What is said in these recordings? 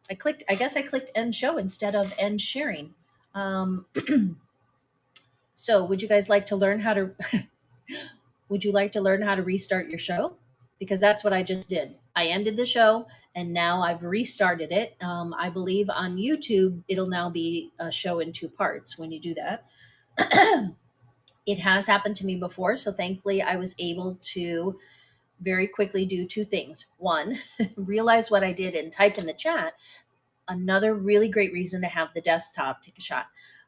I guess I clicked end show instead of end sharing. Um, so would you guys like to learn how to, would you like to learn how to restart your show? Because that's what I just did. I ended the show and now I've restarted it. I believe on YouTube, it'll now be a show in two parts when you do that. It has happened to me before. So thankfully I was able to very quickly do two things. One, realize what I did and type in the chat. Another really great reason to have the desktop, take a shot,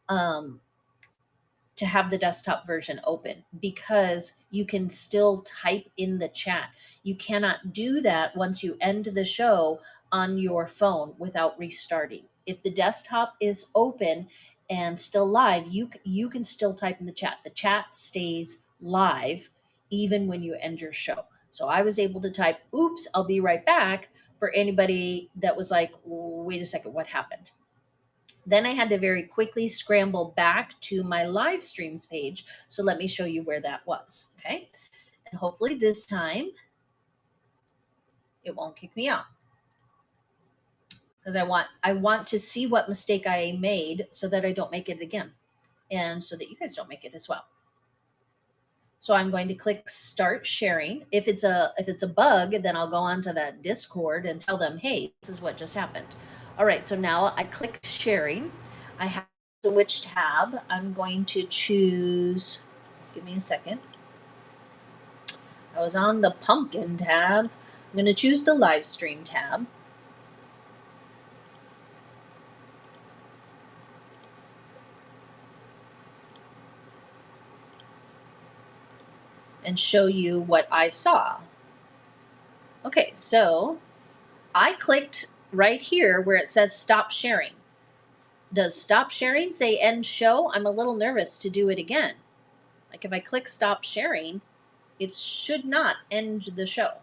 to have the desktop version open, because you can still type in the chat. You cannot do that once you end the show on your phone without restarting. If the desktop is open and still live, you can still type in the chat. The chat stays live even when you end your show. So I was able to type, oops, I'll be right back, for anybody that was like, wait a second, what happened? Then I had to very quickly scramble back to my live streams page. So let me show you where that was. Okay. And hopefully this time it won't kick me out, because I want to see what mistake I made so that I don't make it again, and so that you guys don't make it as well. So I'm going to click start sharing. If it's a bug, then I'll go onto that Discord and tell them, hey, this is what just happened. All right, so now I clicked sharing. I have which tab. I'm going to choose, give me a second. I was on the pumpkin tab. I'm going to choose the live stream tab. And show you what I saw. Okay, so I clicked right here where it says stop sharing. Does stop sharing say end show? I'm a little nervous to do it again. Like if I click stop sharing, it should not end the show,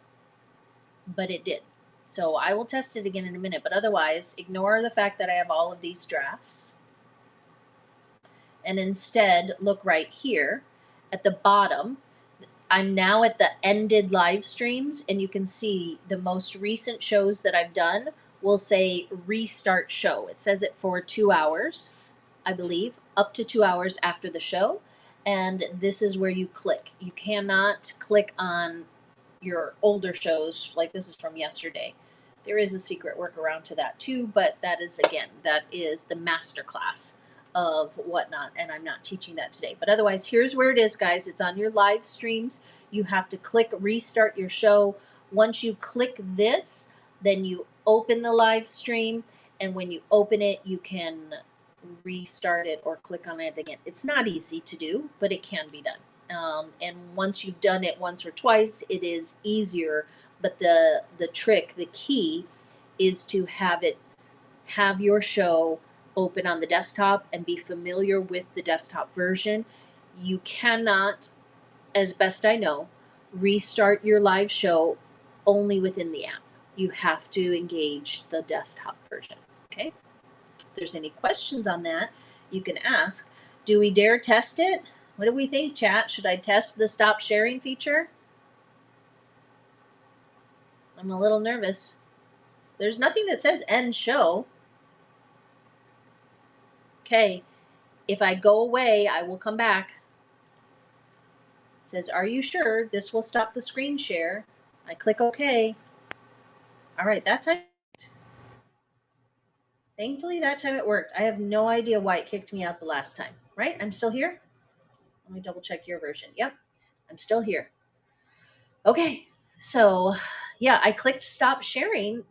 but it did. So I will test it again in a minute, but otherwise ignore the fact that I have all of these drafts. And instead look right here at the bottom. I'm now at the ended live streams, and you can see the most recent shows that I've done will say restart show. It says it for 2 hours, I believe, up to 2 hours after the show. And this is where you click. You cannot click on your older shows, like this is from yesterday. There is a secret workaround to that too, but that is, again, that is the masterclass of whatnot, and I'm not teaching that today. But otherwise, here's where it is, guys. It's on your live streams. You have to click restart your show. Once you click this, then you open the live stream, and when you open it, you can restart it or click on it again. It's not easy to do, but it can be done. And once you've done it once or twice, it is easier. But the trick, the key, is to have your show open on the desktop and be familiar with the desktop version. You cannot, as best I know, restart your live show only within the app. You have to engage the desktop version. Okay. If there's any questions on that, you can ask. Do we dare test it? What do we think, chat? Should I test the stop sharing feature? I'm a little nervous. There's nothing that says end show. Okay, if I go away, I will come back. It says, are you sure this will stop the screen share? I click OK. All right, that time. Thankfully, that time it worked. I have no idea why it kicked me out the last time. Right? I'm still here. Let me double check your version. Yep, I'm still here. Okay, so yeah, I clicked stop sharing.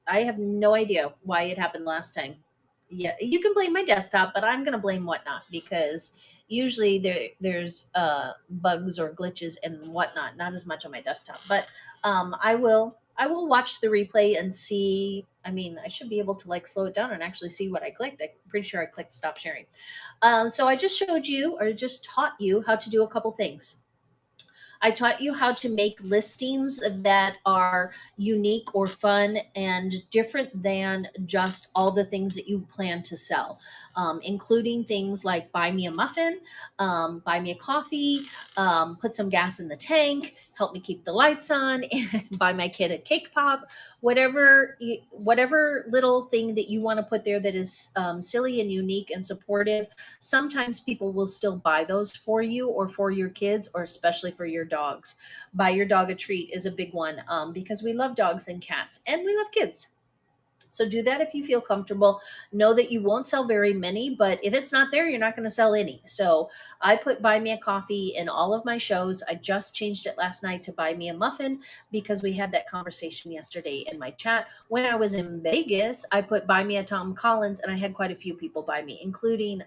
I have no idea why it happened last time. Yeah, you can blame my desktop, but I'm gonna blame whatnot, because usually there's bugs or glitches and whatnot, not as much on my desktop. But I will watch the replay and see. I mean, I should be able to like slow it down and actually see what I clicked. I'm pretty sure I clicked stop sharing. So I just showed you, or just taught you, how to do a couple things. I taught you how to make listings that are unique or fun and different than just all the things that you plan to sell, including things like buy me a muffin, buy me a coffee, put some gas in the tank, help me keep the lights on, and buy my kid a cake pop, whatever little thing that you want to put there that is silly and unique and supportive. Sometimes people will still buy those for you or for your kids, or especially for your dogs. Buy your dog a treat is a big one, because we love dogs and cats and we love kids. So do that if you feel comfortable. Know that you won't sell very many, but if it's not there, you're not going to sell any. So I put buy me a coffee in all of my shows. I just changed it last night to buy me a muffin because we had that conversation yesterday in my chat. When I was in Vegas, I put buy me a Tom Collins, and I had quite a few people buy me, including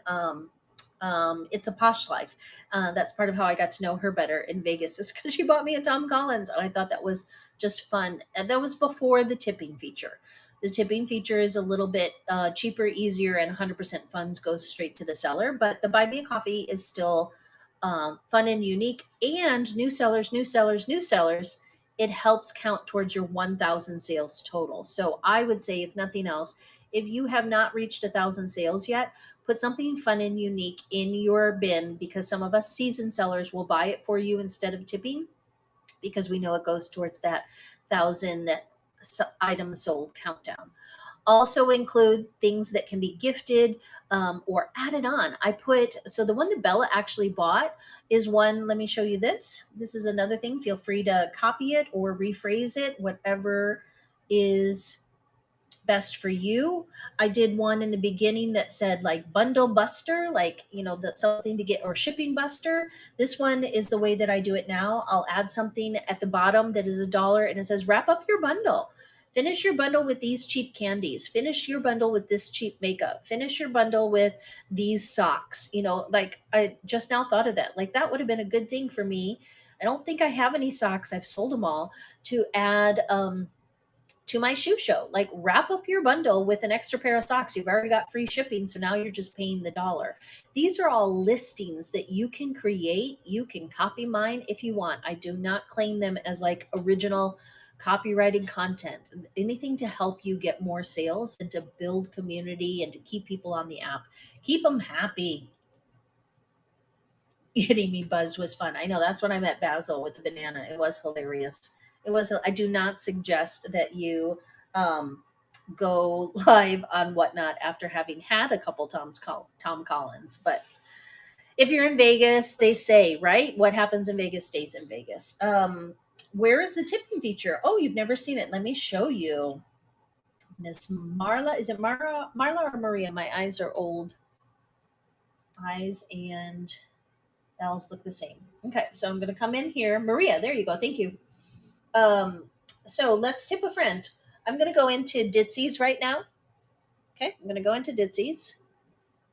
It's a Posh Life. That's part of how I got to know her better in Vegas, is because she bought me a Tom Collins, and I thought that was just fun. And that was before the tipping feature. The tipping feature is a little bit cheaper, easier, and 100% funds goes straight to the seller. But the buy me a coffee is still fun and unique. And new sellers, new sellers, new sellers, it helps count towards your 1,000 sales total. So I would say, if nothing else, if you have not reached 1,000 sales yet, put something fun and unique in your bin, because some of us seasoned sellers will buy it for you instead of tipping, because we know it goes towards that 1,000 items sold countdown. Also include things that can be gifted, or added on. So the one that Bella actually bought is one. Let me show you this. This is another thing. Feel free to copy it or rephrase it, whatever is best for you. I did one in the beginning that said like bundle buster, like, that's something to get, or shipping buster. This one is the way that I do it now. I'll add something at the bottom that is $1 and it says wrap up your bundle. Finish your bundle with these cheap candies. Finish your bundle with this cheap makeup. Finish your bundle with these socks. Like, I just now thought of that. Like, that would have been a good thing for me. I don't think I have any socks. I've sold them all, to add to my shoe show. Like, wrap up your bundle with an extra pair of socks. You've already got free shipping, so now you're just paying the $1. These are all listings that you can create. You can copy mine if you want. I do not claim them as like original copyrighted content. Anything to help you get more sales and to build community and to keep people on the app. Keep them happy. Getting me buzzed was fun. I know, that's when I met Basil with the banana. It was hilarious. I do not suggest that you go live on Whatnot after having had a couple Tom Collins. But if you're in Vegas, they say, right, what happens in Vegas stays in Vegas. Where is the tipping feature? Oh, you've never seen it. Let me show you. Miss Marla. Is it Marla or Maria? My eyes are old. Eyes and L's look the same. Okay, so I'm going to come in here. Maria, there you go. Thank you. So let's tip a friend. I'm going to go into Ditsy's right now. Okay, I'm going to go into Ditsy's.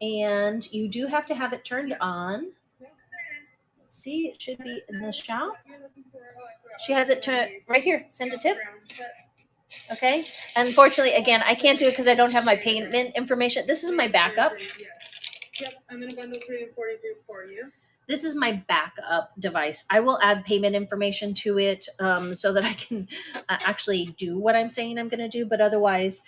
And you do have to have it turned on. Let's see, it should be in the shop. She has it to right here. Send a tip. Okay. Unfortunately, again, I can't do it because I don't have my payment information. This is my backup. Yep, I'm going to bundle 3 and 43 for you. This is my backup device. I will add payment information to it, so that I can actually do what I'm saying I'm going to do. But otherwise,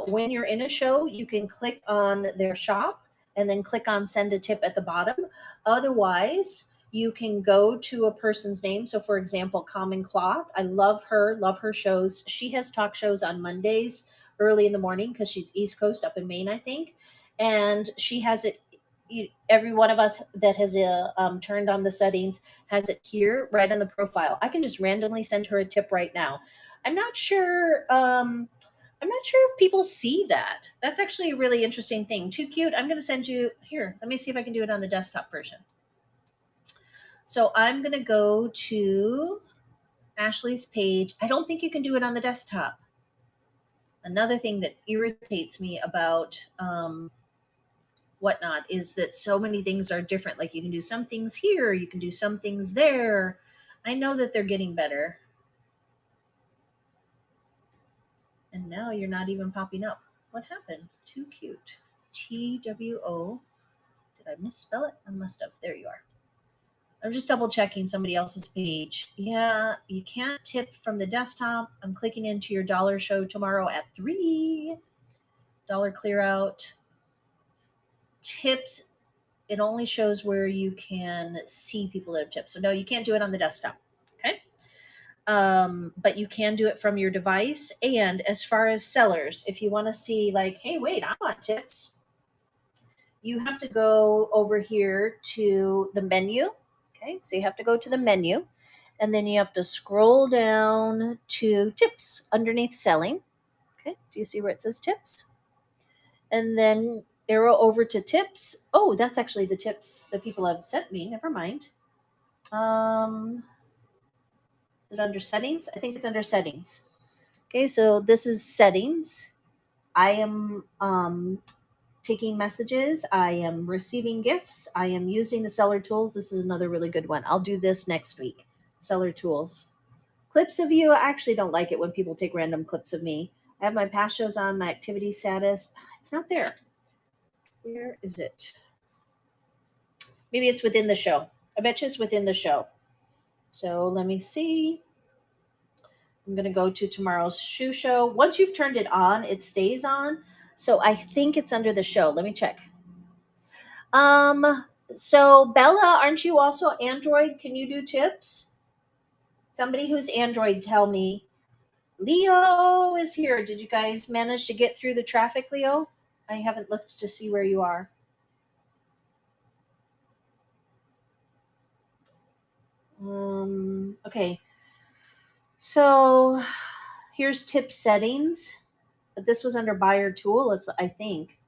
when you're in a show, you can click on their shop and then click on send a tip at the bottom. Otherwise, you can go to a person's name. So for example, Common Cloth. I love her shows. She has talk shows on Mondays early in the morning because she's East Coast, up in Maine, I think. And she has it. Every one of us that has turned on the settings has it here right on the profile. I can just randomly send her a tip right now. I'm not sure if people see that. That's actually a really interesting thing. Too cute. I'm going to send you here. Let me see if I can do it on the desktop version. So I'm going to go to Ashley's page. I don't think you can do it on the desktop. Another thing that irritates me about Whatnot is that so many things are different. Like, you can do some things here, you can do some things there. I know that they're getting better. And now you're not even popping up. What happened? Too cute. TWO. Did I misspell it? I must have. There you are. I'm just double checking somebody else's page. Yeah, you can't tip from the desktop. I'm clicking into your dollar show tomorrow at 3. Dollar clear out. Tips. It only shows where you can see people that have tipped. So no, you can't do it on the desktop. Okay. but you can do it from your device. And as far as sellers, if you want to see like, hey, wait, I want tips, you have to go over here to the menu. Okay, so you have to go to the menu, and then you have to scroll down to tips underneath selling. Okay, do you see where it says tips? And then arrow over to tips. Oh, that's actually the tips that people have sent me. Never mind. Is it under settings? I think it's under settings. Okay, so this is settings. I am taking messages. I am receiving gifts. I am using the seller tools. This is another really good one. I'll do this next week. Seller tools. Clips of you. I actually don't like it when people take random clips of me. I have my past shows on, my activity status. It's not there. Where is it? Maybe it's within the show. I bet you it's within the show. So let me see. I'm going to go to tomorrow's shoe show. Once you've turned it on, it stays on. So I think it's under the show. Let me check. So Bella, aren't you also Android? Can you do tips? Somebody who's Android, tell me. Leo is here. Did you guys manage to get through the traffic, Leo? I haven't looked to see where you are. Okay. So here's tip settings, but this was under buyer tool, I think.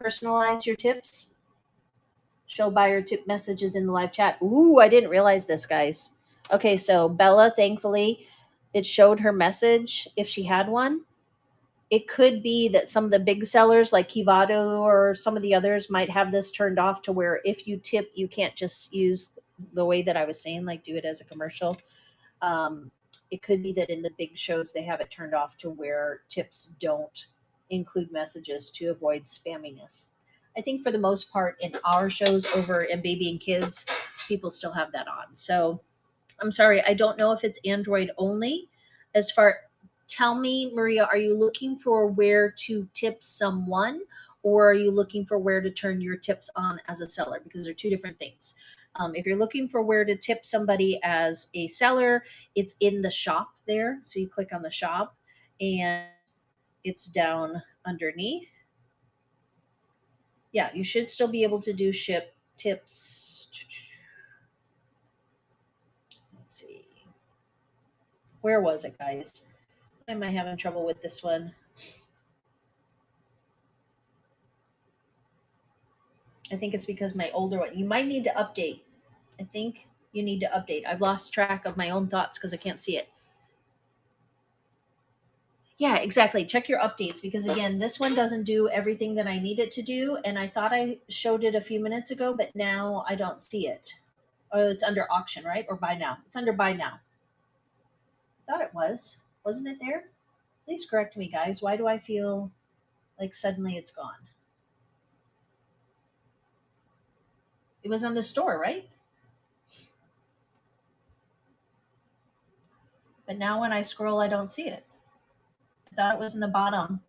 Personalize your tips. Show buyer tip messages in the live chat. Ooh, I didn't realize this, guys. Okay, so Bella, thankfully, it showed her message if she had one. It could be that some of the big sellers like Kivado or some of the others might have this turned off to where if you tip, you can't just use the way that I was saying, like do it as a commercial. It could be that in the big shows they have it turned off to where tips don't include messages to avoid spamminess. I think for the most part in our shows over in Baby and Kids, people still have that on. So I'm sorry, I don't know if it's Android only. As far, tell me, Maria, are you looking for where to tip someone, or are you looking for where to turn your tips on as a seller? Because they're two different things. If you're looking for where to tip somebody as a seller, it's in the shop there. So you click on the shop and it's down underneath. Yeah, you should still be able to do ship tips. Let's see. Where was it, guys? Why am I having trouble with this one? I think it's because my older one. You might need to update. I think you need to update. I've lost track of my own thoughts because I can't see it. Yeah, exactly. Check your updates because again, this one doesn't do everything that I need it to do. And I thought I showed it a few minutes ago, but now I don't see it. Oh, it's under auction, right? Or buy now. It's under buy now. I thought it was. Wasn't it there? Please correct me, guys. Why do I feel like suddenly it's gone? It was on the store, right? But now when I scroll, I don't see it. I thought it was in the bottom.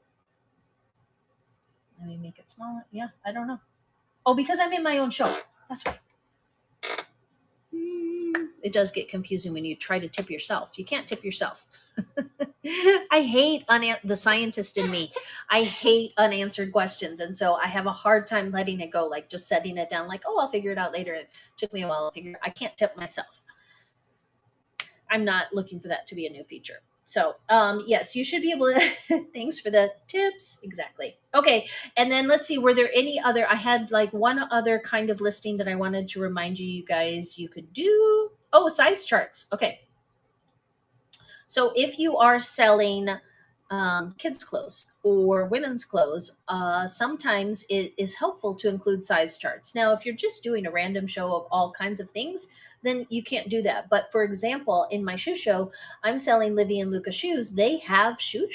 Let me make it smaller. Yeah, I don't know. Oh, because I'm in my own show. That's why. It does get confusing when you try to tip yourself. You can't tip yourself. I hate the scientist in me. I hate unanswered questions. And so I have a hard time letting it go, like just setting it down, like, oh, I'll figure it out later. It took me a while to figure it. I can't tip myself. I'm not looking for that to be a new feature. So yes, you should be able to. Thanks for the tips. Exactly. Okay, and then let's see. Were there any other? I had like one other kind of listing that I wanted to remind you guys you could do. Oh, size charts. Okay. So if you are selling kids' clothes or women's clothes, sometimes it is helpful to include size charts. Now, if you're just doing a random show of all kinds of things, then you can't do that. But for example, in my shoe show, I'm selling Livy and Luca shoes. They have shoe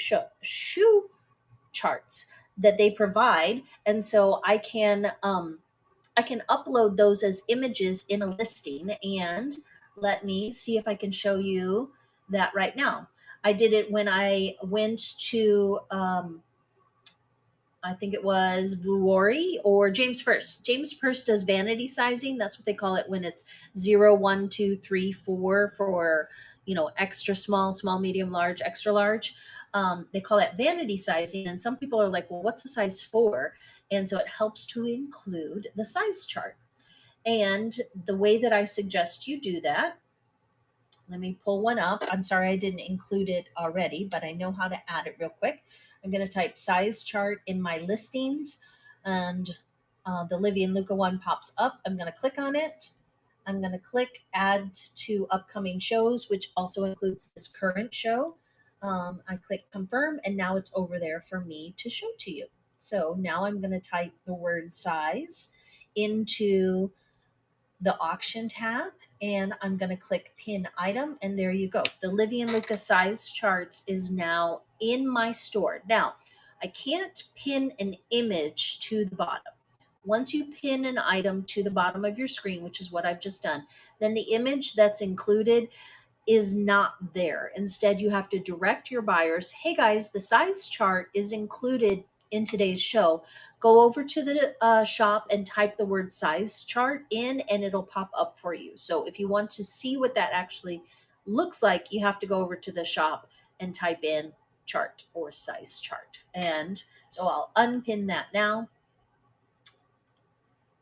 charts that they provide, and so I can upload those as images in a listing. And let me see if I can show you that right now. I did it when I went to I think it was Vuori or James Purse. James Purse does vanity sizing. That's what they call it when it's 0, 1, 2, 3, 4 for, extra small, small, medium, large, extra large. They call it vanity sizing. And some people are like, well, what's a size 4? And so it helps to include the size chart. And the way that I suggest you do that, let me pull one up. I'm sorry I didn't include it already, but I know how to add it real quick. I'm going to type size chart in my listings, and the Livy and Luca one pops up. I'm going to click on it. I'm going to click add to upcoming shows, which also includes this current show. I click confirm, and now it's over there for me to show to you. So now I'm going to type the word size into the auction tab, and I'm going to click pin item, and there you go. The Livy and Luca size charts is now in my store. Now, I can't pin an image to the bottom. Once you pin an item to the bottom of your screen, which is what I've just done, then the image that's included is not there. Instead, you have to direct your buyers, hey guys, the size chart is included in today's show. Go over to the shop and type the word size chart in, and it'll pop up for you. So if you want to see what that actually looks like, you have to go over to the shop and type in chart or size chart. And so I'll unpin that now.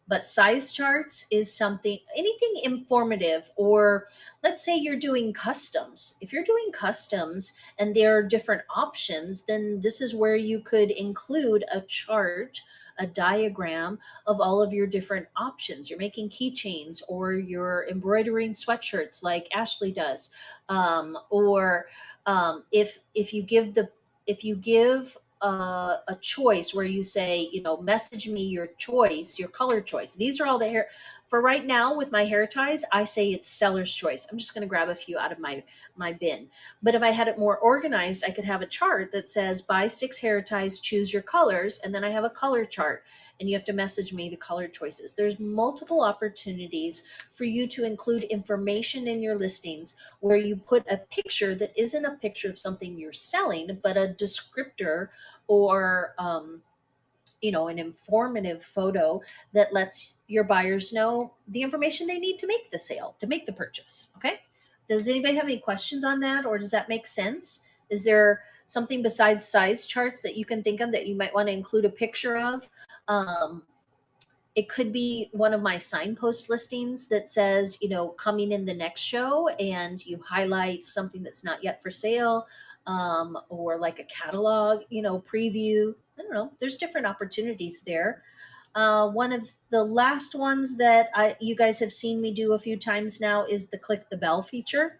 But size charts is something, anything informative, or let's say you're doing customs. If you're doing customs and there are different options, then this is where you could include a chart, a diagram of all of your different options. You're making keychains, or you're embroidering sweatshirts like Ashley does, or if you give a choice where you say, message me your choice, your color choice. These are all the hair. For right now, with my hair ties, I say it's seller's choice. I'm just going to grab a few out of my bin. But if I had it more organized, I could have a chart that says buy 6 hair ties, choose your colors, and then I have a color chart, and you have to message me the color choices. There's multiple opportunities for you to include information in your listings where you put a picture that isn't a picture of something you're selling, but a descriptor, or an informative photo that lets your buyers know the information they need to make the sale, to make the purchase. Okay, does anybody have any questions on that, or does that make sense? Is there something besides size charts that you can think of that you might want to include a picture of? It could be one of my signpost listings that says, coming in the next show, and you highlight something that's not yet for sale, or like a catalog, preview. I don't know. There's different opportunities there. One of the last ones that you guys have seen me do a few times now is the click the bell feature.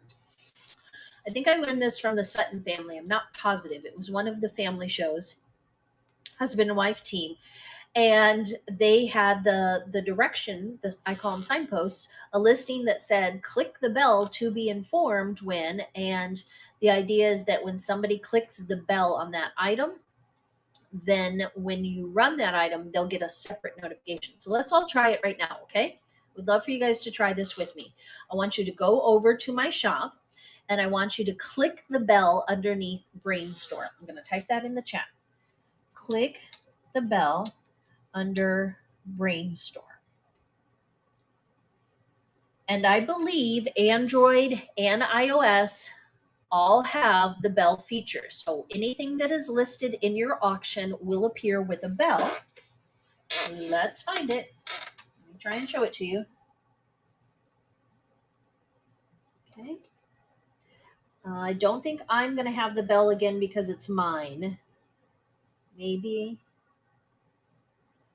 I think I learned this from the Sutton family. I'm not positive. It was one of the family shows, husband and wife team, and they had the direction, I call them signposts, a listing that said click the bell to be informed when. And the idea is that when somebody clicks the bell on that item, then when you run that item, they'll get a separate notification. So let's all try it right now. Okay, would love for you guys to try this with me. I want you to go over to my shop, and I want you to click the bell underneath Brainstorm. I'm going to type that in the chat. Click the bell under Brainstorm. And I believe Android and iOS all have the bell feature. So anything that is listed in your auction will appear with a bell. Let's find it. Let me try and show it to you. Okay. I don't think I'm going to have the bell again because it's mine. Maybe.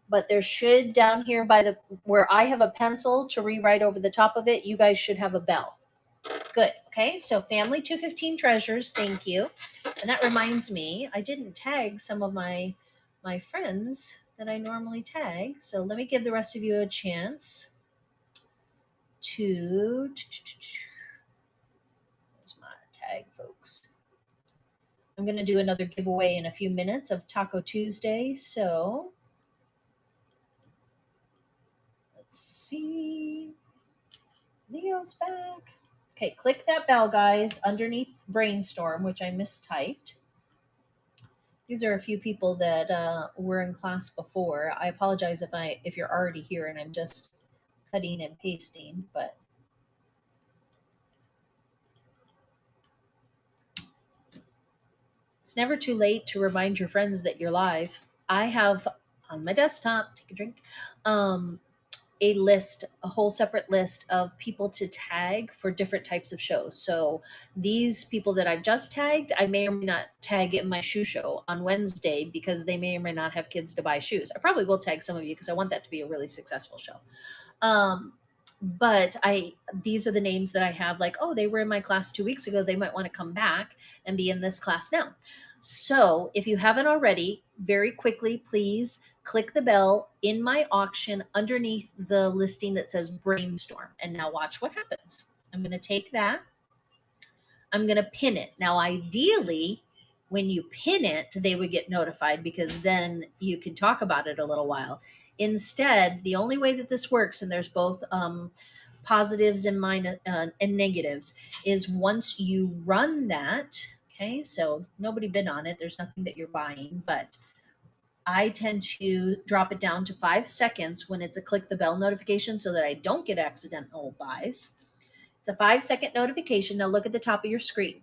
But there should, down here by where I have a pencil to rewrite over the top of it, you guys should have a bell. Good. Okay, so family 215 treasures, thank you. And that reminds me, I didn't tag some of my friends that I normally tag. So let me give the rest of you a chance to, where's my tag, folks? I'm going to do another giveaway in a few minutes of Taco Tuesday. So let's see. Leo's back. Okay, click that bell, guys, underneath Brainstorm, which I mistyped. These are a few people that were in class before. I apologize if you're already here and I'm just cutting and pasting, but it's never too late to remind your friends that you're live. I have on my desktop, take a drink, a list, a whole separate list of people to tag for different types of shows. So these people that I've just tagged, I may or may not tag in my shoe show on Wednesday because they may or may not have kids to buy shoes. I probably will tag some of you because I want that to be a really successful show. Um, but these are the names that I have, like, oh, they were in my class 2 weeks ago. They might want to come back and be in this class now. So if you haven't already, very quickly, please click the bell in my auction underneath the listing that says brainstorm. And now watch what happens. I'm going to take that. I'm going to pin it. Now, ideally, when you pin it, they would get notified because then you can talk about it a little while. Instead, the only way that this works, and there's both positives and and negatives, is once you run that. Okay, so nobody bid on it. There's nothing that you're buying, but I tend to drop it down to 5 seconds when it's a click the bell notification so that I don't get accidental buys. It's a 5 second notification. Now look at the top of your screen.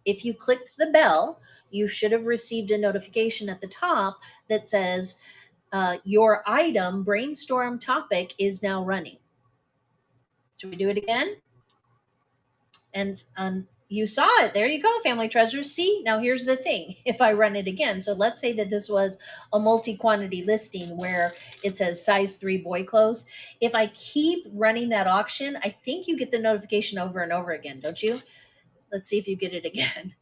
If you clicked the bell, you should have received a notification at the top that says your item brainstorm topic is now running. Should we do it again? And you saw it. There you go, family treasures. See, now here's the thing. If I run it again, so let's say that this was a multi-quantity listing where it says size 3 boy clothes. If I keep running that auction, I think you get the notification over and over again, don't you? Let's see if you get it again.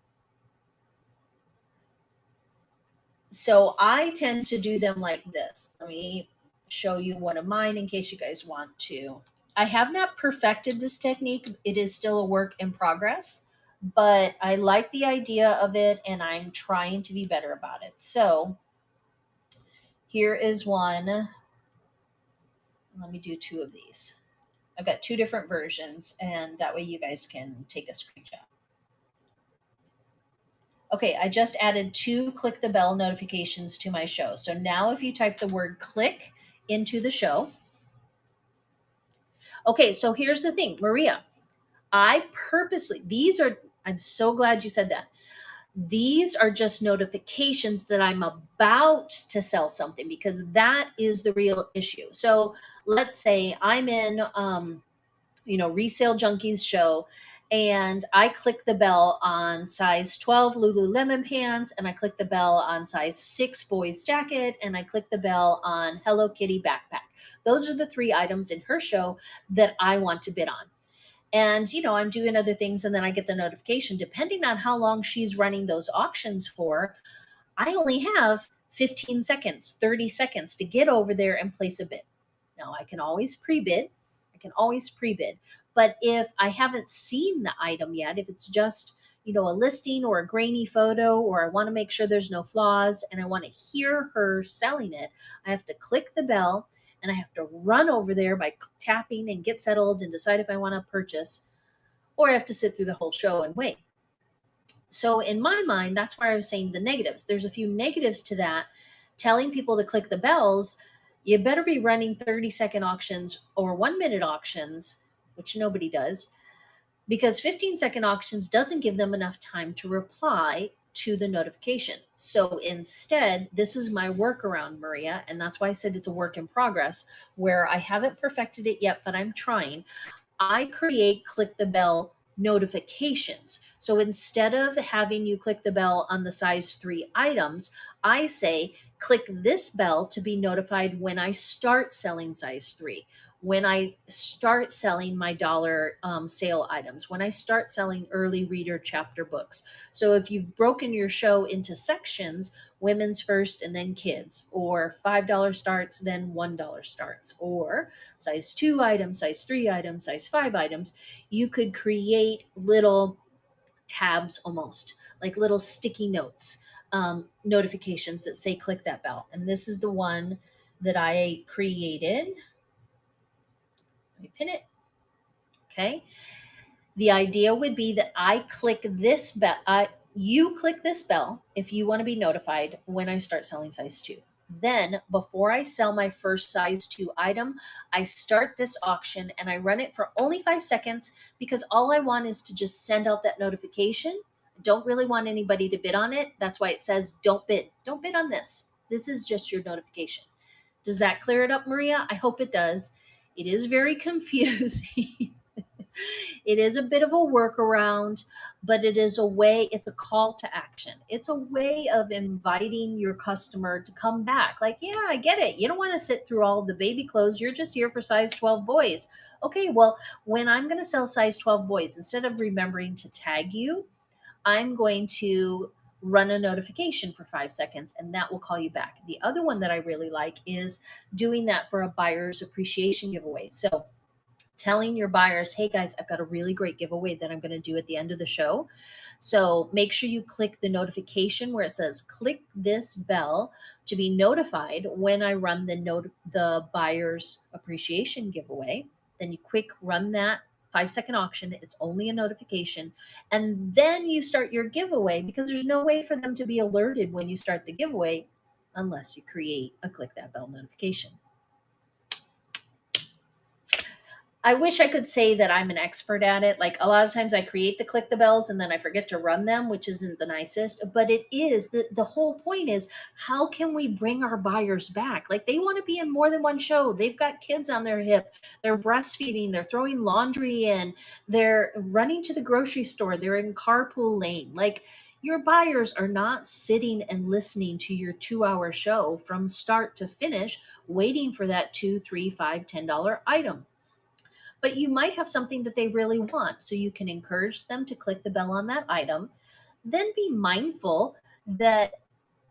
So I tend to do them like this. Let me show you one of mine in case you guys want to. I have not perfected this technique. It is still a work in progress, but I like the idea of it and I'm trying to be better about it. So here is one. Let me do two of these. I've got two different versions, and that way you guys can take a screenshot. Okay, I just added 2 click the bell notifications to my show. So now if you type the word click into the show. Okay, so here's the thing, Maria. I purposely, I'm so glad you said that. These are just notifications that I'm about to sell something because that is the real issue. So let's say I'm in, Resale Junkies show, and I click the bell on size 12 Lululemon pants, and I click the bell on size 6 boys jacket, and I click the bell on Hello Kitty backpack. Those are the 3 items in her show that I want to bid on. And, I'm doing other things, and then I get the notification. Depending on how long she's running those auctions for, I only have 15 seconds, 30 seconds to get over there and place a bid. Now, I can always pre-bid. But if I haven't seen the item yet, if it's just, a listing or a grainy photo, or I want to make sure there's no flaws and I want to hear her selling it, I have to click the bell and I have to run over there by tapping and get settled and decide if I want to purchase, or I have to sit through the whole show and wait. So in my mind, that's why I was saying the negatives. There's a few negatives to that. Telling people to click the bells, you better be running 30-second auctions or 1-minute auctions, which nobody does, because 15-second auctions doesn't give them enough time to reply to the notification. So instead, this is my workaround, Maria, and that's why I said it's a work in progress, where I haven't perfected it yet, but I'm trying. I create click the bell notifications. So instead of having you click the bell on the size 3 items, I say click this bell to be notified when I start selling size 3, when I start selling my dollar sale items, when I start selling early reader chapter books. So if you've broken your show into sections, women's first and then kids, or $5 starts, then $1 starts, or size 2 items, size 3 items, size 5 items, you could create little tabs, almost like little sticky notes, notifications that say click that bell. And this is the one that I created. Let me pin it. Okay. The idea would be that I click this bell. You click this bell if you want to be notified when I start selling size 2. Then, before I sell my first size 2 item, I start this auction and I run it for only 5 seconds because all I want is to just send out that notification. Don't really want anybody to bid on it. That's why it says don't bid. Don't bid on this. This is just your notification. Does that clear it up, Maria? I hope it does. It is very confusing. It is a bit of a workaround, but it is a way, it's a call to action. It's a way of inviting your customer to come back. Like, yeah, I get it. You don't want to sit through all the baby clothes. You're just here for size 12 boys. Okay, well, when I'm going to sell size 12 boys, instead of remembering to tag you, I'm going to run a notification for 5 seconds and that will call you back. The other one that I really like is doing that for a buyer's appreciation giveaway. So telling your buyers, hey guys, I've got a really great giveaway that I'm going to do at the end of the show. So make sure you click the notification where it says click this bell to be notified when I run the buyer's appreciation giveaway. Then you quick run that 5 second auction. It's only a notification. And then you start your giveaway because there's no way for them to be alerted when you start the giveaway unless you create a click that bell notification. I wish I could say that I'm an expert at it. Like a lot of times I create the click the bells and then I forget to run them, which isn't the nicest, but it is the whole point is how can we bring our buyers back? Like they want to be in more than one show. They've got kids on their hip. They're breastfeeding, they're throwing laundry in, they're running to the grocery store, they're in carpool lane. Like your buyers are not sitting and listening to your 2 hour show from start to finish, waiting for that $2, $3, $5, $10 item, but you might have something that they really want. So you can encourage them to click the bell on that item. Then be mindful that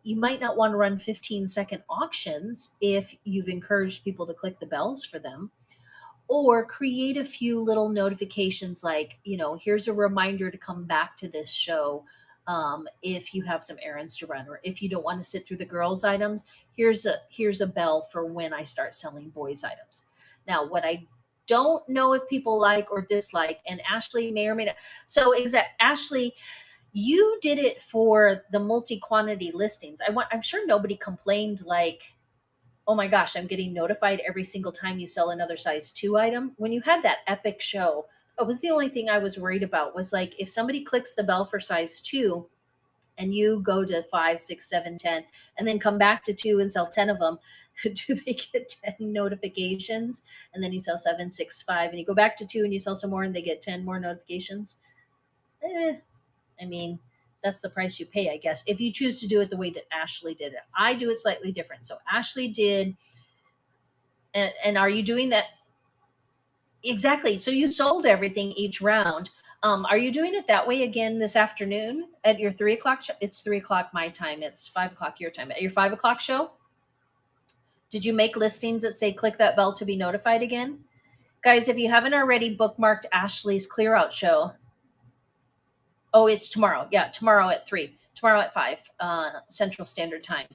you might not want to run 15-second auctions if you've encouraged people to click the bells for them, or create a few little notifications like, here's a reminder to come back to this show. If you have some errands to run, or if you don't want to sit through the girls items, here's a bell for when I start selling boys items. Now, what I don't know if people like or dislike, and Ashley may or may not. So Ashley, you did it for the multi-quantity listings. I'm sure nobody complained like, oh my gosh, I'm getting notified every single time you sell another size 2 item. When you had that epic show, it was the only thing I was worried about was like if somebody clicks the bell for size 2 and you go to 5, 6, 7, 10, and then come back to 2 and sell 10 of them, do they get 10 notifications? And then you sell 7, 6, 5, and you go back to 2 and you sell some more and they get 10 more notifications? I mean, that's the price you pay, I guess, if you choose to do it the way that Ashley did it. I do it slightly different. So Ashley did, and are you doing that? Exactly. So you sold everything each round. Are you doing it that way again this afternoon at your 3 o'clock show? It's 3 o'clock my time. It's 5 o'clock your time. At your 5 o'clock show, did you make listings that say click that bell to be notified again? Guys, if you haven't already bookmarked Ashley's clear out show, oh, it's tomorrow. Yeah, tomorrow at 3, tomorrow at 5 Central Standard Time.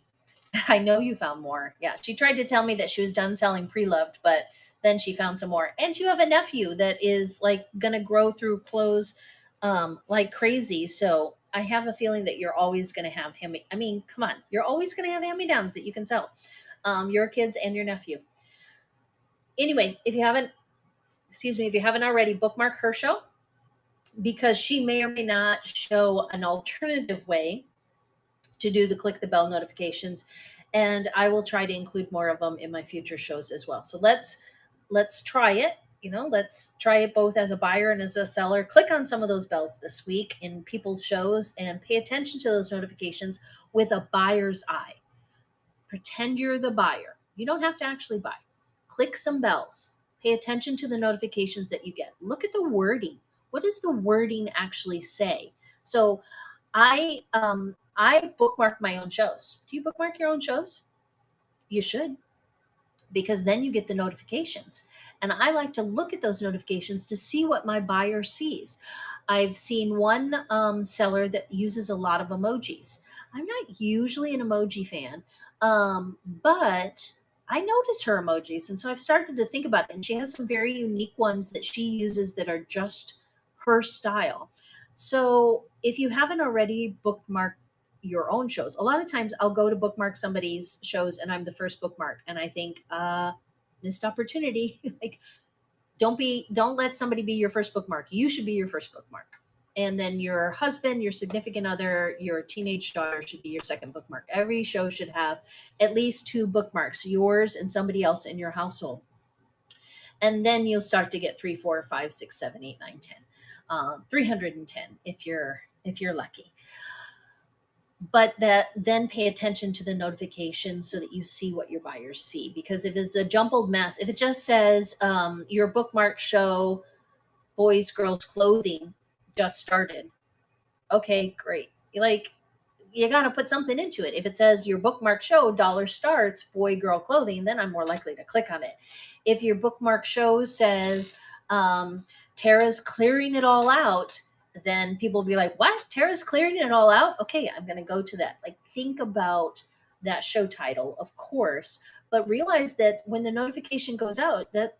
I know you found more. Yeah, she tried to tell me that she was done selling pre-loved, but then she found some more. And you have a nephew that is like gonna grow through clothes like crazy. So I have a feeling that you're always gonna have him. I mean, come on, you're always gonna have hand-me-downs that you can sell. Your kids and your nephew. Anyway, if you haven't already, bookmark her show because she may or may not show an alternative way to do the click the bell notifications, and I will try to include more of them in my future shows as well. So let's try it. Let's try it both as a buyer and as a seller. Click on some of those bells this week in people's shows and pay attention to those notifications with a buyer's eye. Pretend you're the buyer. You don't have to actually buy. Click some bells. Pay attention to the notifications that you get. Look at the wording. What does the wording actually say? So I bookmark my own shows. Do you bookmark your own shows? You should, because then you get the notifications. And I like to look at those notifications to see what my buyer sees. I've seen one seller that uses a lot of emojis. I'm not usually an emoji fan, but I notice her emojis. And so I've started to think about it. And she has some very unique ones that she uses that are just her style. So if you haven't already bookmarked your own shows, a lot of times I'll go to bookmark somebody's shows and I'm the first bookmark and I think, missed opportunity. Like, don't let somebody be your first bookmark. You should be your first bookmark. And then your husband, your significant other, your teenage daughter should be your second bookmark. Every show should have at least two bookmarks, yours and somebody else in your household. And then you'll start to get 3, 4, 5, 6, 7, 8, 9, 10, 310 if you're lucky. But that then pay attention to the notifications so that you see what your buyers see. Because if it's a jumbled mess, if it just says your bookmark show boys girls clothing just started, okay, great. Like, you got to put something into it. If it says your bookmark show dollar starts boy girl clothing, then I'm more likely to click on it. If your bookmark show says Tara's clearing it all out, then people will be like, what? Tara's clearing it all out? Okay, I'm going to go to that. Like, think about that show title, of course, but realize that when the notification goes out, that,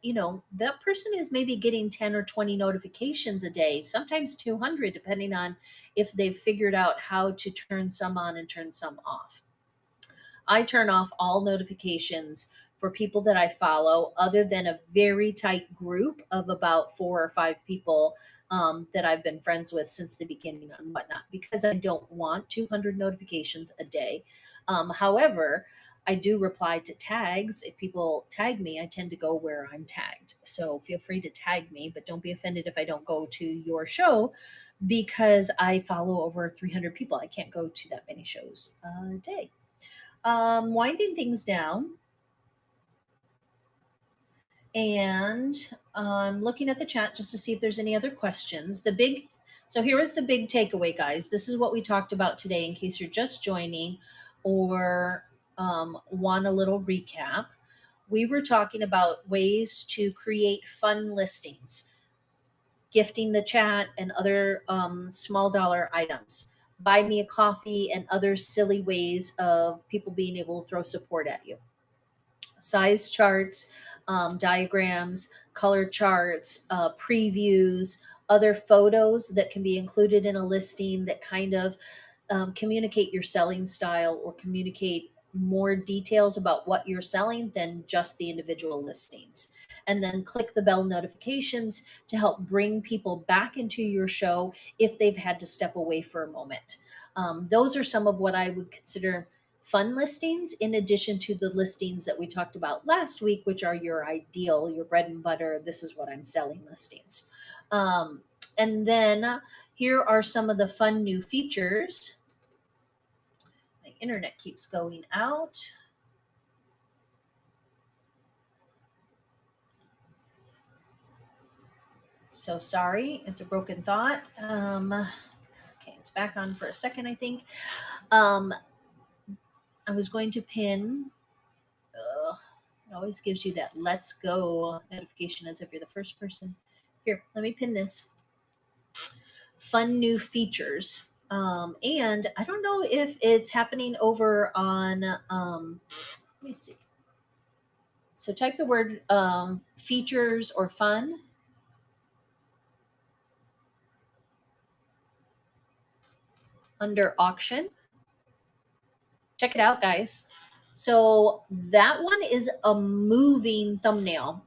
that person is maybe getting 10 or 20 notifications a day, sometimes 200, depending on if they've figured out how to turn some on and turn some off. I turn off all notifications for people that I follow, other than a very tight group of about 4 or 5 people that I've been friends with since the beginning and whatnot, because I don't want 200 notifications a day. However, I do reply to tags. If people tag me, I tend to go where I'm tagged. So feel free to tag me, but don't be offended if I don't go to your show, because I follow over 300 people. I can't go to that many shows a day. Winding things down, and looking at the chat just to see if there's any other questions. So here is the big takeaway, guys. This is what we talked about today, in case you're just joining or want a little recap. We were talking about ways to create fun listings, gifting the chat and other small dollar items, buy me a coffee, and other silly ways of people being able to throw support at you. Size charts, diagrams, color charts, previews, other photos that can be included in a listing that kind of communicate your selling style or communicate more details about what you're selling than just the individual listings. And then click the bell notifications to help bring people back into your show if they've had to step away for a moment. Those are some of what I would consider fun listings, in addition to the listings that we talked about last week, which are your ideal, your bread and butter, this is what I'm selling listings. And then here are some of the fun new features. My internet keeps going out. So sorry, it's a broken thought. Okay, it's back on for a second, I think. I was going to pin. It always gives you that let's go notification as if you're the first person. Here, let me pin this. Fun new features. And I don't know if it's happening over on, let me see. So type the word features or fun. Under auction. Check it out, guys. So that one is a moving thumbnail.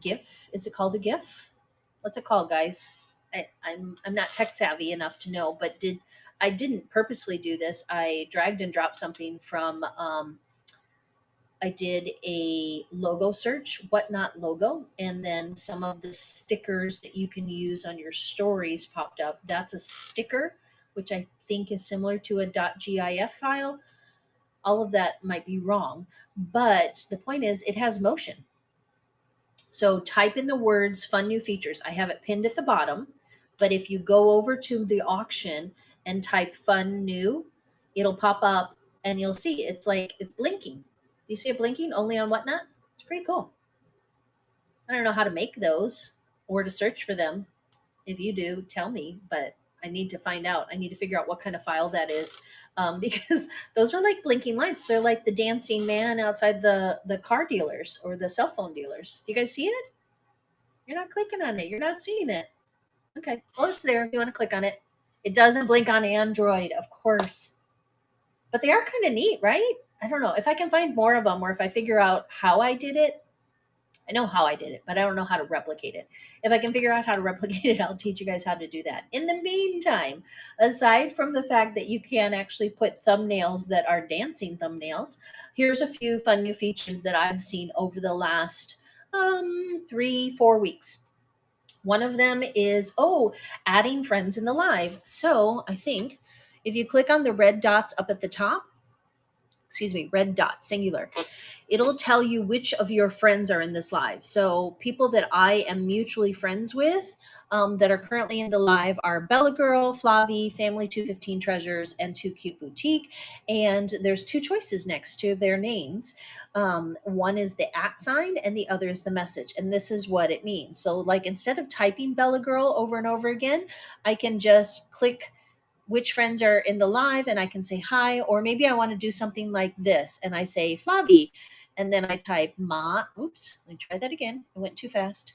GIF. Is it called a GIF? What's it called, guys? I'm not tech savvy enough to know, but I didn't purposely do this. I dragged and dropped something from. I did a logo search, whatnot logo, and then some of the stickers that you can use on your stories popped up. That's a sticker, which I think is similar to a .gif file. All of that might be wrong, but the point is it has motion. So type in the words fun new features. I have it pinned at the bottom, but if you go over to the auction and type fun new, it'll pop up and you'll see it's like it's blinking. You see it blinking only on whatnot? It's pretty cool. I don't know how to make those or to search for them. If you do, tell me, but I need to find out. I need to figure out what kind of file that is, because those are like blinking lights. They're like the dancing man outside the car dealers or the cell phone dealers. You guys see it? You're not clicking on it. You're not seeing it. Okay. Well, it's there if you want to click on it. It doesn't blink on Android, of course. But they are kind of neat, right? I don't know if I can find more of them or if I figure out how I did it. I know how I did it, but I don't know how to replicate it. If I can figure out how to replicate it, I'll teach you guys how to do that. In the meantime, aside from the fact that you can actually put thumbnails that are dancing thumbnails, here's a few fun new features that I've seen over the last 3-4 weeks. One of them is adding friends in the live. So I think if you click on the red dots up at the top, excuse me, red dot singular, it'll tell you which of your friends are in this live. So people that I am mutually friends with that are currently in the live are Bella Girl, Flavi, Family 215 Treasures, and Too Cute Boutique. And there's two choices next to their names. One is the @ sign and the other is the message. And this is what it means. So like instead of typing Bella Girl over and over again, I can just click which friends are in the live and I can say hi, or maybe I want to do something like this and I say Flavi and then I type oops, let me try that again. I went too fast.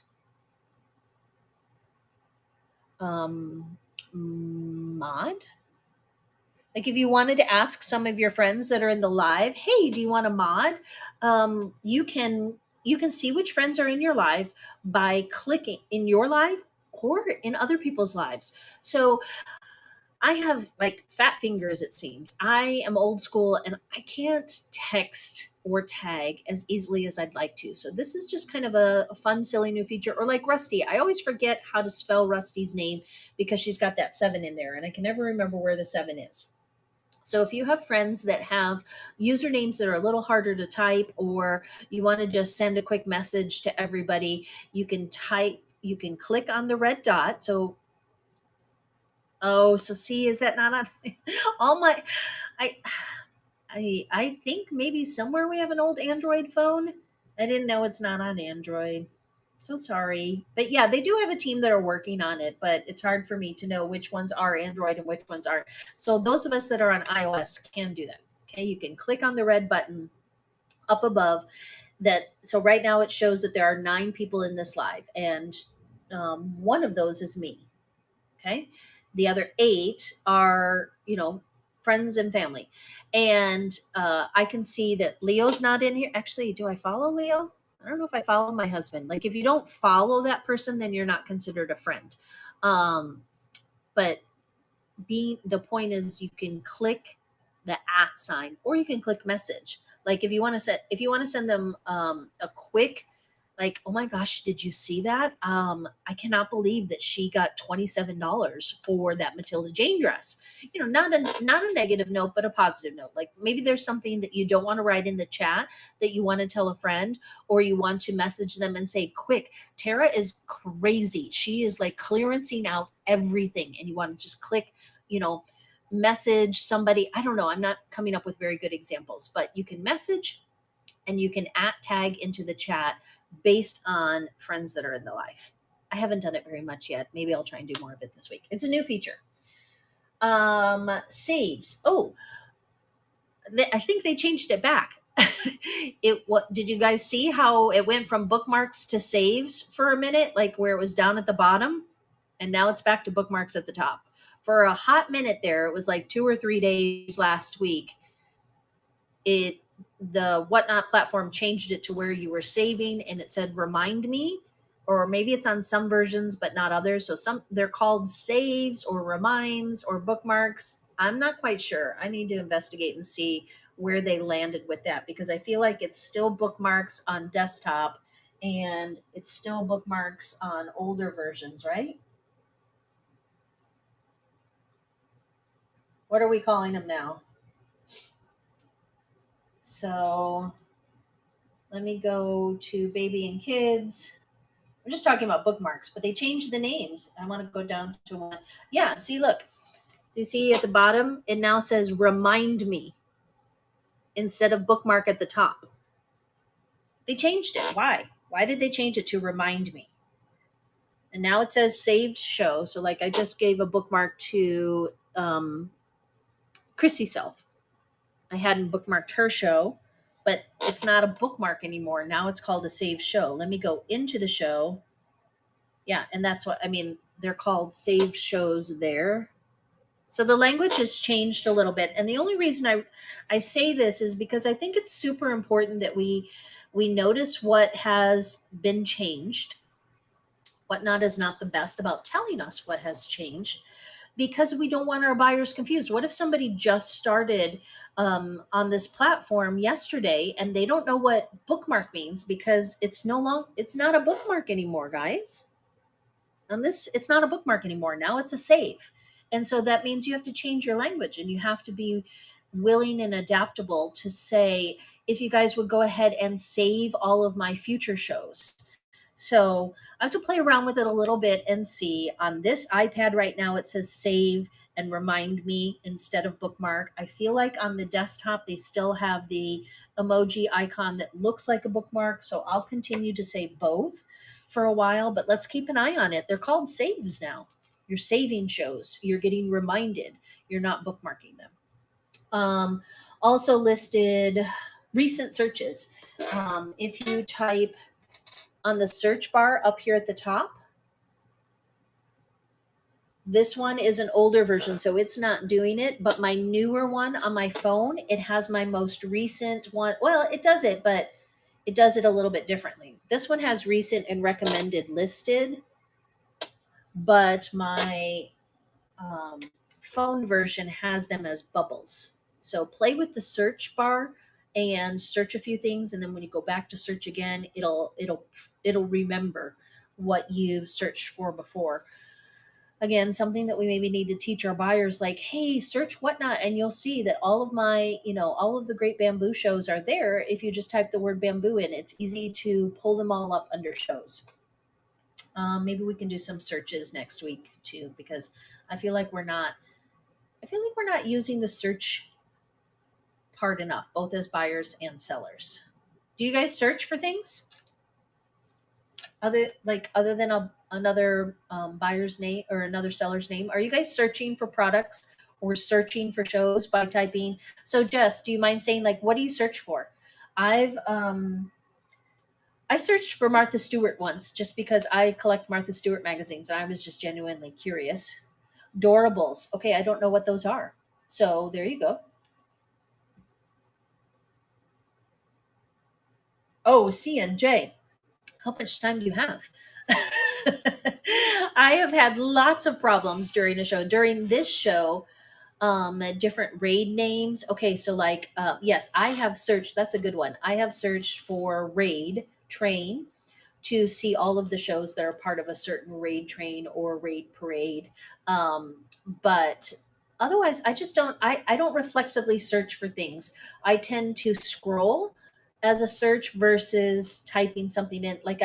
Mod. Like if you wanted to ask some of your friends that are in the live, hey, do you want a mod? You can see which friends are in your live by clicking in your live or in other people's lives. So I have like fat fingers, it seems. I am old school and I can't text or tag as easily as I'd like to. So this is just kind of a fun, silly new feature. Or like Rusty, I always forget how to spell Rusty's name because she's got that 7 in there and I can never remember where the 7 is. So if you have friends that have usernames that are a little harder to type, or you want to just send a quick message to everybody, you can click on the red dot. So so see, is that not on all my I I think maybe somewhere we have an old Android phone. I didn't know it's not on Android. So sorry. But yeah, they do have a team that are working on it, but it's hard for me to know which ones are Android and which ones aren't. So those of us that are on iOS can do that. Okay, you can click on the red button up above so right now it shows that there are 9 people in this live and one of those is me. Okay. The other 8 are, friends and family. And I can see that Leo's not in here. Actually, do I follow Leo? I don't know if I follow my husband. Like, if you don't follow that person, then you're not considered a friend. But the point is you can click the @ sign or you can click message. Like if you want to send them a quick, like, oh my gosh, did you see that? I cannot believe that she got $27 for that Matilda Jane dress. Not a negative note, but a positive note. Like maybe there's something that you don't want to write in the chat that you want to tell a friend, or you want to message them and say, quick, Tara is crazy. She is like clearancing out everything. And you want to just click, message somebody. I don't know. I'm not coming up with very good examples, but you can message and you can @ tag into the chat based on friends that are in the live. I haven't done it very much yet. Maybe I'll try and do more of it this week. It's a new feature. Saves. I think they changed it back. What did you guys see how it went from bookmarks to saves for a minute, like where it was down at the bottom, and now it's back to bookmarks at the top. For a hot minute there, it was like 2 or 3 days last week. The Whatnot platform changed it to where you were saving and it said remind me, or maybe it's on some versions but not others. So they're called saves or reminds or bookmarks. I'm not quite sure. I need to investigate and see where they landed with that, because I feel like it's still bookmarks on desktop and it's still bookmarks on older versions, right? What are we calling them now? So let me go to baby and kids. I'm just talking about bookmarks, but they changed the names. I want to go down to one. Yeah, see, look. You see at the bottom, it now says remind me instead of bookmark at the top. They changed it. Why? Why did they change it to remind me? And now it says saved show. So like I just gave a bookmark to Chrissy Self. I hadn't bookmarked her show, but it's not a bookmark anymore. Now it's called a saved show. Let me go into the show. Yeah, and that's what I mean. They're called saved shows there. So the language has changed a little bit, and the only reason I say this is because I think it's super important that we notice what has been changed. Whatnot is not the best about telling us what has changed because we don't want our buyers confused. What if somebody just started on this platform yesterday and they don't know what bookmark means because it's not a bookmark anymore, guys. On this, it's not a bookmark anymore. Now it's a save. And so that means you have to change your language and you have to be willing and adaptable to say, if you guys would go ahead and save all of my future shows. So I have to play around with it a little bit and see. On this iPad right now, it says save and remind me instead of bookmark. I feel like on the desktop, they still have the emoji icon that looks like a bookmark. So I'll continue to say both for a while, but let's keep an eye on it. They're called saves now. You're saving shows, you're getting reminded, you're not bookmarking them. Also listed recent searches. If you type on the search bar up here at the top, this one is an older version, so it's not doing it, but my newer one on my phone, it has my most recent one. Well, it does it, but it does it a little bit differently. This one has recent and recommended listed, but my um, phone version has them as bubbles. So play with the search bar and search a few things, and then when you go back to search again, it'll remember what you've searched for before. Again, something that we maybe need to teach our buyers, like, hey, search whatnot, and you'll see that all of my, all of the great bamboo shows are there. If you just type the word bamboo in, it's easy to pull them all up under shows. Maybe we can do some searches next week too, because I feel like we're not. I feel like we're not using the search part enough, both as buyers and sellers. Do you guys search for things other than another buyer's name or another seller's name? Are you guys searching for products or searching for shows by typing? So, Jess, do you mind saying, like, what do you search for? I searched for Martha Stewart once just because I collect Martha Stewart magazines and I was just genuinely curious. Doorables. Okay, I don't know what those are. So there you go. Oh, C and J. How much time do you have? I have had lots of problems during a show. During this show, different raid names. Okay, so like, yes, I have searched. That's a good one. I have searched for raid train to see all of the shows that are part of a certain raid train or raid parade. But otherwise, I just don't. I don't reflexively search for things. I tend to scroll as a search versus typing something in. Like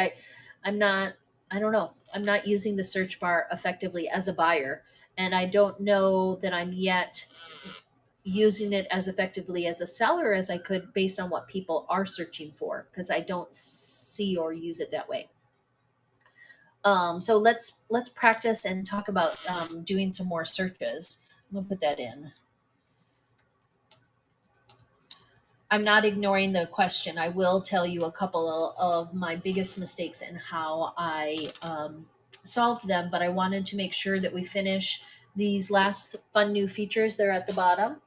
I'm not. I don't know. I'm not using the search bar effectively as a buyer, and I don't know that I'm yet using it as effectively as a seller as I could based on what people are searching for because I don't see or use it that way. So let's practice and talk about doing some more searches. I'm gonna put that in. I'm not ignoring the question. I will tell you a couple of my biggest mistakes and how I solved them, but I wanted to make sure that we finish these last fun new features. They're at the bottom.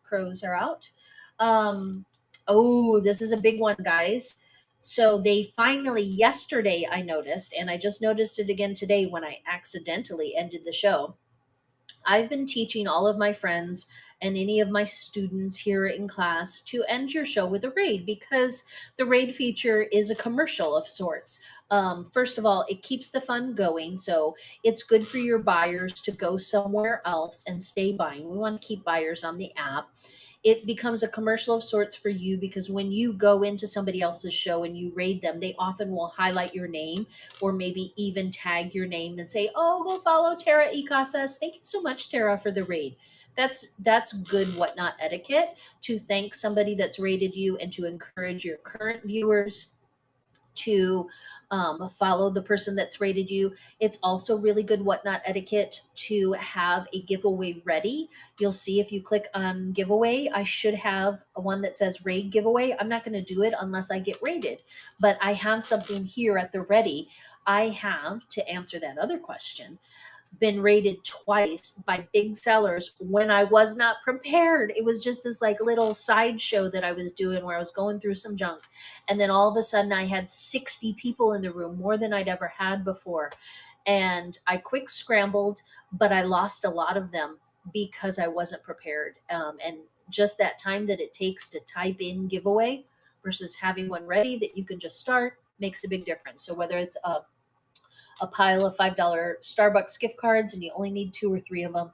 Crows are out. Um, oh, this is a big one, guys. So they finally, yesterday, I noticed, and I just noticed it again today when I accidentally ended the show. I've been teaching all of my friends and any of my students here in class to end your show with a raid because the raid feature is a commercial of sorts. First of all, it keeps the fun going. So it's good for your buyers to go somewhere else and stay buying. We want to keep buyers on the app. It becomes a commercial of sorts for you because when you go into somebody else's show and you raid them, they often will highlight your name or maybe even tag your name and say, "Oh, go follow Tara Ecasas. Thank you so much, Tara, for the raid." That's good whatnot etiquette to thank somebody that's rated you and to encourage your current viewers to follow the person that's rated you. It's also really good whatnot etiquette to have a giveaway ready. You'll see if you click on giveaway, I should have one that says raid giveaway. I'm not going to do it unless I get rated, but I have something here at the ready. I have to answer that other question. been rated twice by big sellers when I was not prepared. It was just this like little sideshow that I was doing where I was going through some junk. And then all of a sudden I had 60 people in the room, more than I'd ever had before. And I quick scrambled, but I lost a lot of them because I wasn't prepared. And just that time that it takes to type in giveaway versus having one ready that you can just start makes a big difference. So whether it's a pile of $5 Starbucks gift cards and you only need 2 or 3 of them,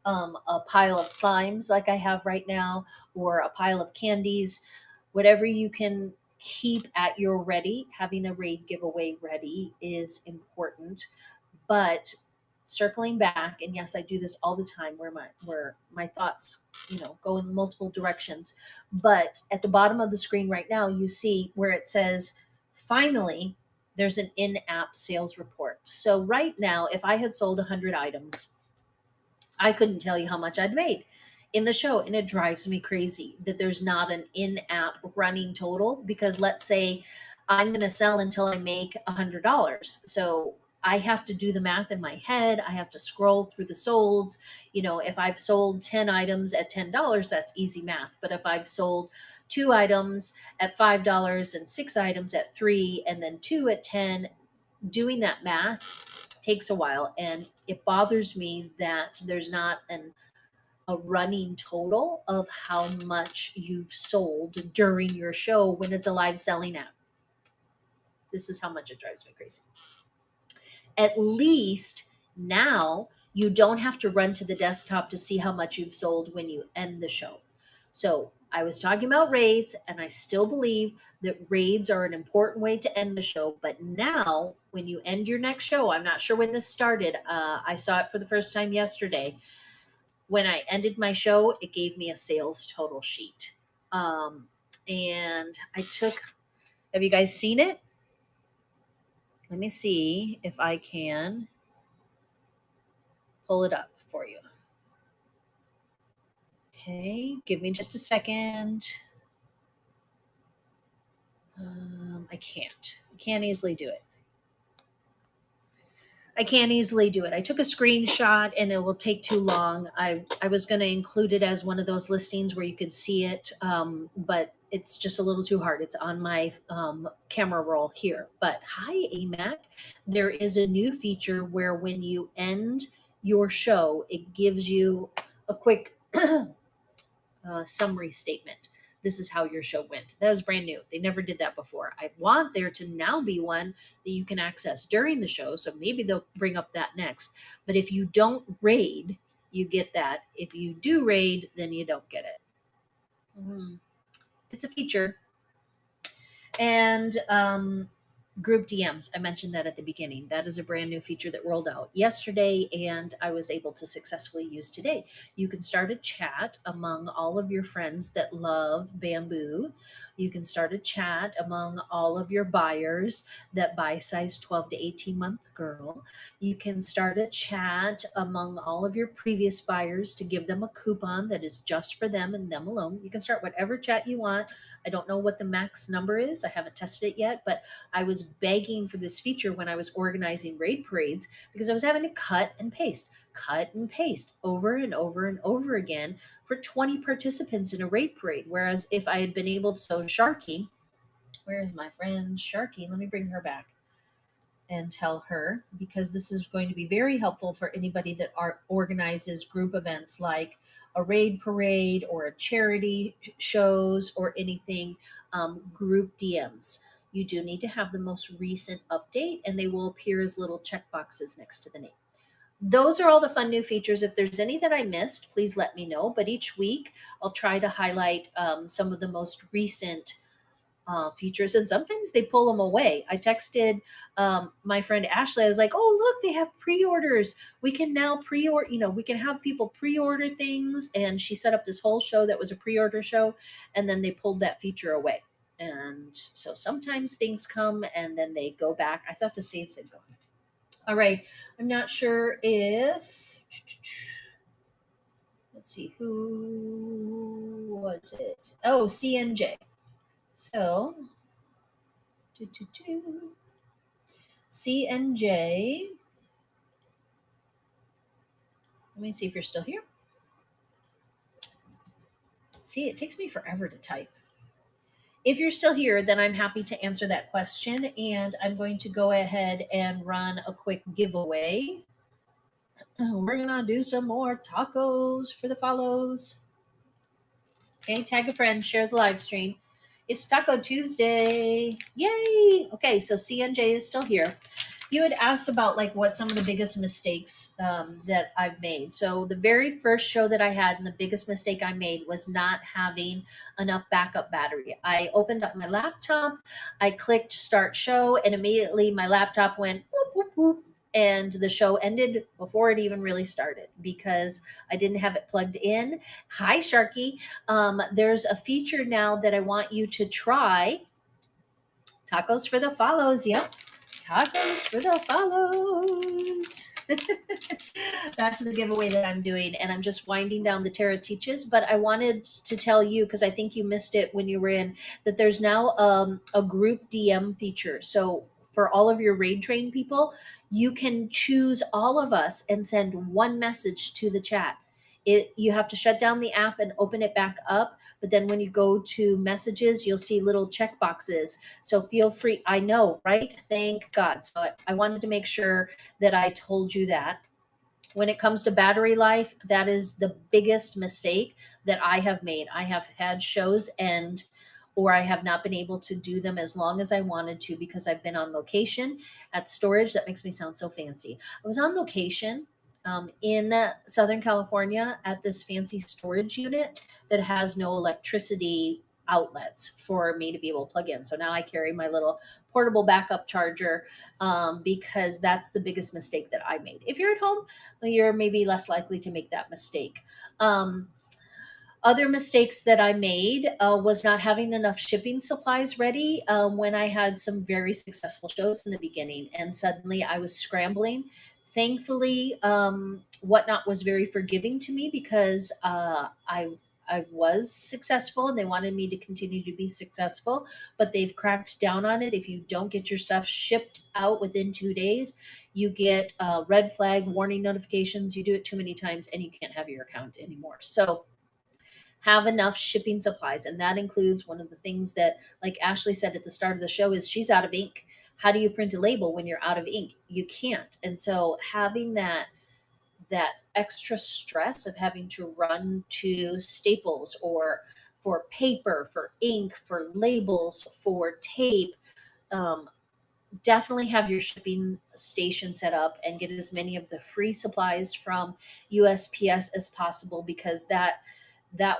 a pile of slimes like I have right now, or a pile of candies, whatever you can keep at your ready. Having a raid giveaway ready is important. But circling back, and yes, I do this all the time where my thoughts, go in multiple directions. But at the bottom of the screen right now, you see where it says finally there's an in-app sales report. So right now, if I had sold 100 items, I couldn't tell you how much I'd made in the show. And it drives me crazy that there's not an in app running total, because let's say I'm going to sell until I make $100. So I have to do the math in my head. I have to scroll through the solds. If I've sold 10 items at $10, that's easy math. But if I've sold 2 items at $5 and 6 items at 3 and then 2 at 10, doing that math takes a while, and it bothers me that there's not a running total of how much you've sold during your show when it's a live selling app. This is how much it drives me crazy. At least now you don't have to run to the desktop to see how much you've sold when you end the show. So I was talking about raids, and I still believe that raids are an important way to end the show. But now, when you end your next show, I'm not sure when this started. I saw it for the first time yesterday. When I ended my show, it gave me a sales total sheet. And I took, have you guys seen it? Let me see if I can pull it up for you. Okay, give me just a second. I can't easily do it. I took a screenshot and it will take too long. I was going to include it as one of those listings where you could see it, but it's just a little too hard. It's on my camera roll here. But hi, AMAC. There is a new feature where when you end your show, it gives you a quick summary statement. This is how your show went. That was brand new. They never did that before. I want there to now be one that you can access during the show. So maybe they'll bring up that next. But if you don't raid, you get that. If you do raid, then you don't get it. It's a feature. And group DMs, I mentioned that at the beginning. That is a brand new feature that rolled out yesterday, and I was able to successfully use today. You can start a chat among all of your friends that love bamboo. You can start a chat among all of your buyers that buy size 12 to 18 month girl. You can start a chat among all of your previous buyers to give them a coupon that is just for them and them alone. You can start whatever chat you want. I don't know what the max number is. I haven't tested it yet, but I was begging for this feature when I was organizing raid parades, because I was having to cut and paste over and over and over again for 20 participants in a raid parade. Whereas if I had been able to, so Sharky, where is my friend Sharky? Let me bring her back and tell her, because this is going to be very helpful for anybody that organizes group events like a raid parade or a charity shows or anything. Group DMs, you do need to have the most recent update, and they will appear as little check boxes next to the name. Those are all the fun new features. If there's any that I missed, please let me know. But each week I'll try to highlight some of the most recent features, and sometimes they pull them away. I texted my friend Ashley. I was like, "Oh, look, they have pre-orders. We can now pre-order. We can have people pre-order things." And she set up this whole show that was a pre-order show, and then they pulled that feature away. And so sometimes things come and then they go back. I thought the saves had gone. All right, I'm not sure if. Let's see, who was it? Oh, CNJ. So, CNJ Let me see if you're still here. See, it takes me forever to type. If you're still here, then I'm happy to answer that question. And I'm going to go ahead and run a quick giveaway. We're going to do some more tacos for the follows. Okay, tag a friend, share the live stream. It's Taco Tuesday. Yay! Okay, so CNJ is still here. You had asked about like what some of the biggest mistakes that I've made. So the very first show that I had, and the biggest mistake I made was not having enough backup battery. I opened up my laptop, I clicked start show, and immediately my laptop went whoop whoop whoop, and the show ended before it even really started because I didn't have it plugged in. Hi, Sharky. There's a feature now that I want you to try. Tacos for the follows. Yep. Tacos for the follows. That's the giveaway that I'm doing. And I'm just winding down the Terra Teaches. But I wanted to tell you, because I think you missed it when you were in, that there's now a group DM feature. So for all of your raid train people, you can choose all of us and send one message to the chat. You have to shut down the app and open it back up, but then when you go to messages, you'll see little check boxes. So feel free. I know, right? Thank God. So I wanted to make sure that I told you that. When it comes to battery life, that is the biggest mistake that I have made. I have had shows end, or I have not been able to do them as long as I wanted to because I've been on location at storage. That makes me sound so fancy. I was on location in Southern California at this fancy storage unit that has no electricity outlets for me to be able to plug in. So now I carry my little portable backup charger because that's the biggest mistake that I made. If you're at home, you're maybe less likely to make that mistake. Other mistakes that I made was not having enough shipping supplies ready when I had some very successful shows in the beginning, and suddenly I was scrambling. Thankfully, Whatnot was very forgiving to me because I was successful and they wanted me to continue to be successful, but they've cracked down on it. If you don't get your stuff shipped out within 2 days, you get red flag warning notifications. You do it too many times and you can't have your account anymore. So have enough shipping supplies. And that includes one of the things that, like Ashley said at the start of the show, is she's out of ink. How do you print a label when you're out of ink? You can't. And so having that extra stress of having to run to Staples or for paper, for ink, for labels, for tape, um, definitely have your shipping station set up and get as many of the free supplies from USPS as possible, because that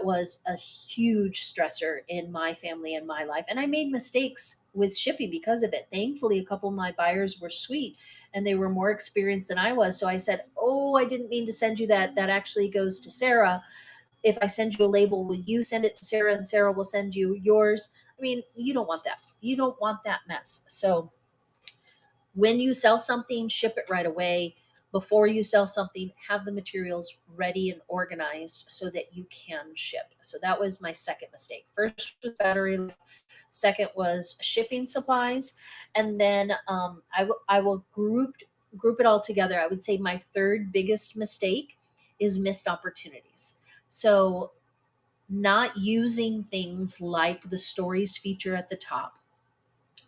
was a huge stressor in my family and my life. And I made mistakes with shipping because of it. Thankfully, a couple of my buyers were sweet and they were more experienced than I was. So I said, "Oh, I didn't mean to send you that. That actually goes to Sarah. If I send you a label, will you send it to Sarah and Sarah will send you yours?" I mean, you don't want that. You don't want that mess. So when you sell something, ship it right away. Before you sell something, have the materials ready and organized so that you can ship. So that was my second mistake. First was battery life. Second was shipping supplies, and then I will group it all together. I would say my third biggest mistake is missed opportunities. So not using things like the stories feature at the top,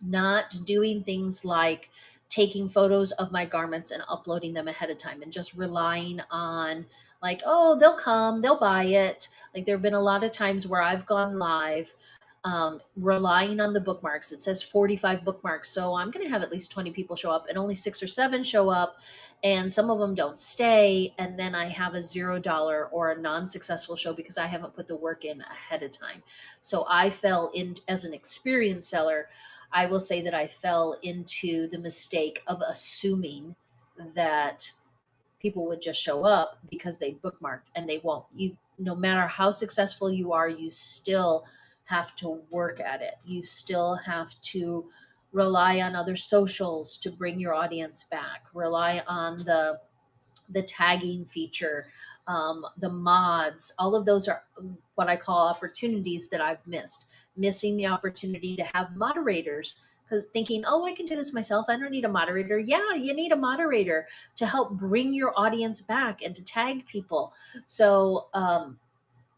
not doing things like taking photos of my garments and uploading them ahead of time and just relying on, like, oh, they'll come, they'll buy it. Like, there have been a lot of times where I've gone live relying on the bookmarks. It says 45 bookmarks, so I'm going to have at least 20 people show up and only 6 or 7 show up, and some of them don't stay, and then I have a $0 or a non-successful show because I haven't put the work in ahead of time. So I fell in, as an experienced seller, I will say that I fell into the mistake of assuming that people would just show up because they bookmarked, and they won't. You, no matter how successful you are, you still have to work at it. You still have to rely on other socials to bring your audience back. Rely on the tagging feature, the mods. All of those are what I call opportunities that I've missed. Missing the opportunity to have moderators because thinking, oh, I can do this myself. I don't need a moderator. Yeah, you need a moderator to help bring your audience back and to tag people. So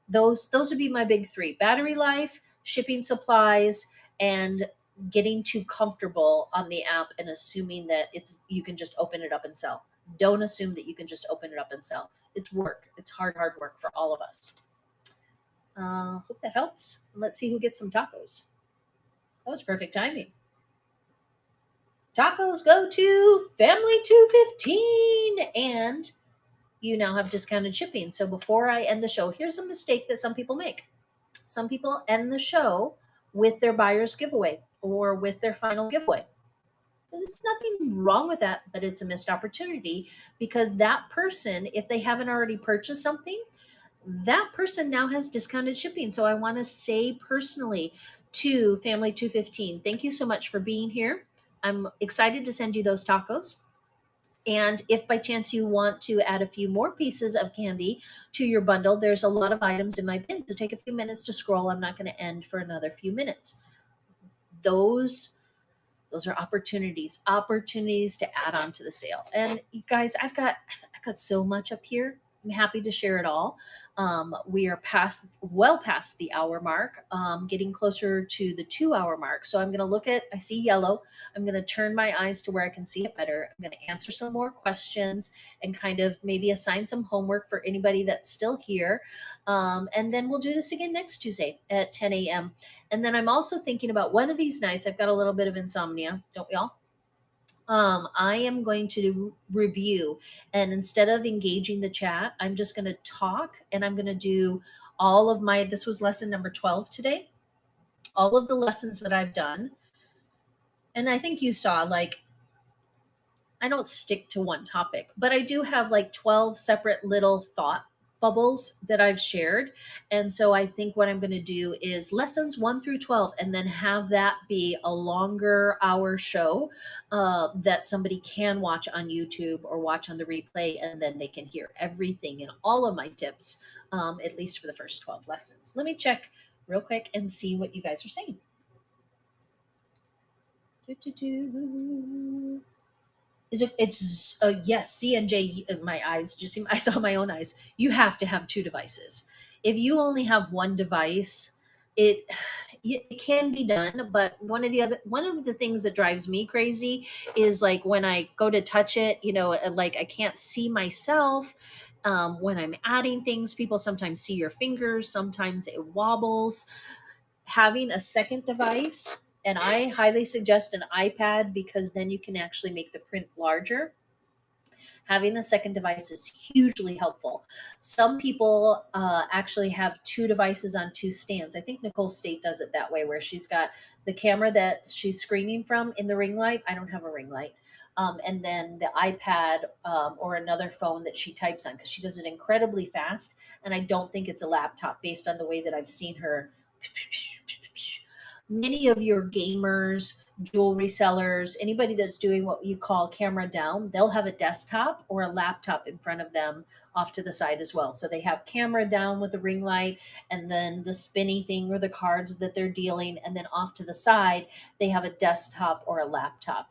those would be my big three: battery life, shipping supplies, and getting too comfortable on the app and assuming that you can just open it up and sell. Don't assume that you can just open it up and sell. It's work. It's hard work for all of us. Hope that helps. Let's see who gets some tacos. That was perfect timing. Tacos go to Family 215, and you now have discounted shipping. So before I end the show, here's a mistake that some people make. Some people end the show with their buyer's giveaway or with their final giveaway. There's nothing wrong with that, but it's a missed opportunity because that person, if they haven't already purchased something, that person now has discounted shipping. So I want to say personally to Family 215, thank you so much for being here. I'm excited to send you those tacos. And if by chance you want to add a few more pieces of candy to your bundle, there's a lot of items in my bin. So take a few minutes to scroll. I'm not going to end for another few minutes. Those are opportunities to add on to the sale. And you guys, I've got so much up here. I'm happy to share it all. We are well past the hour mark, getting closer to the 2 hour mark. So I'm going to look at, I see yellow. I'm going to turn my eyes to where I can see it better. I'm going to answer some more questions and kind of maybe assign some homework for anybody that's still here. And then we'll do this again next Tuesday at 10 a.m. And then I'm also thinking about one of these nights, I've got a little bit of insomnia, don't we all? I am going to review, and instead of engaging the chat, I'm just going to talk, and I'm going to do all of this was lesson number 12 today, all of the lessons that I've done. And I think you saw, like, I don't stick to one topic, but I do have like 12 separate little thought bubbles that I've shared. And so I think what I'm going to do is lessons 1 through 12, and then have that be a longer hour show that somebody can watch on YouTube or watch on the replay, and then they can hear everything and all of my tips, at least for the first 12 lessons. Let me check real quick and see what you guys are saying. It's yes, C and J. My eyes just seem, I saw my own eyes. You have to have 2 devices. If you only have 1 device, it can be done. But one of the things that drives me crazy is like when I go to touch it, like I can't see myself. When I'm adding things, people sometimes see your fingers, sometimes it wobbles. Having a second device, and I highly suggest an iPad because then you can actually make the print larger. Having a second device is hugely helpful. Some people actually have 2 devices on 2 stands. I think Nicole State does it that way, where she's got the camera that she's screening from in the ring light. I don't have a ring light. And then the iPad or another phone that she types on, because she does it incredibly fast. And I don't think it's a laptop based on the way that I've seen her. Many of your gamers, jewelry sellers, anybody that's doing what you call camera down, they'll have a desktop or a laptop in front of them off to the side as well. So they have camera down with the ring light, and then the spinny thing or the cards that they're dealing, and then off to the side, they have a desktop or a laptop.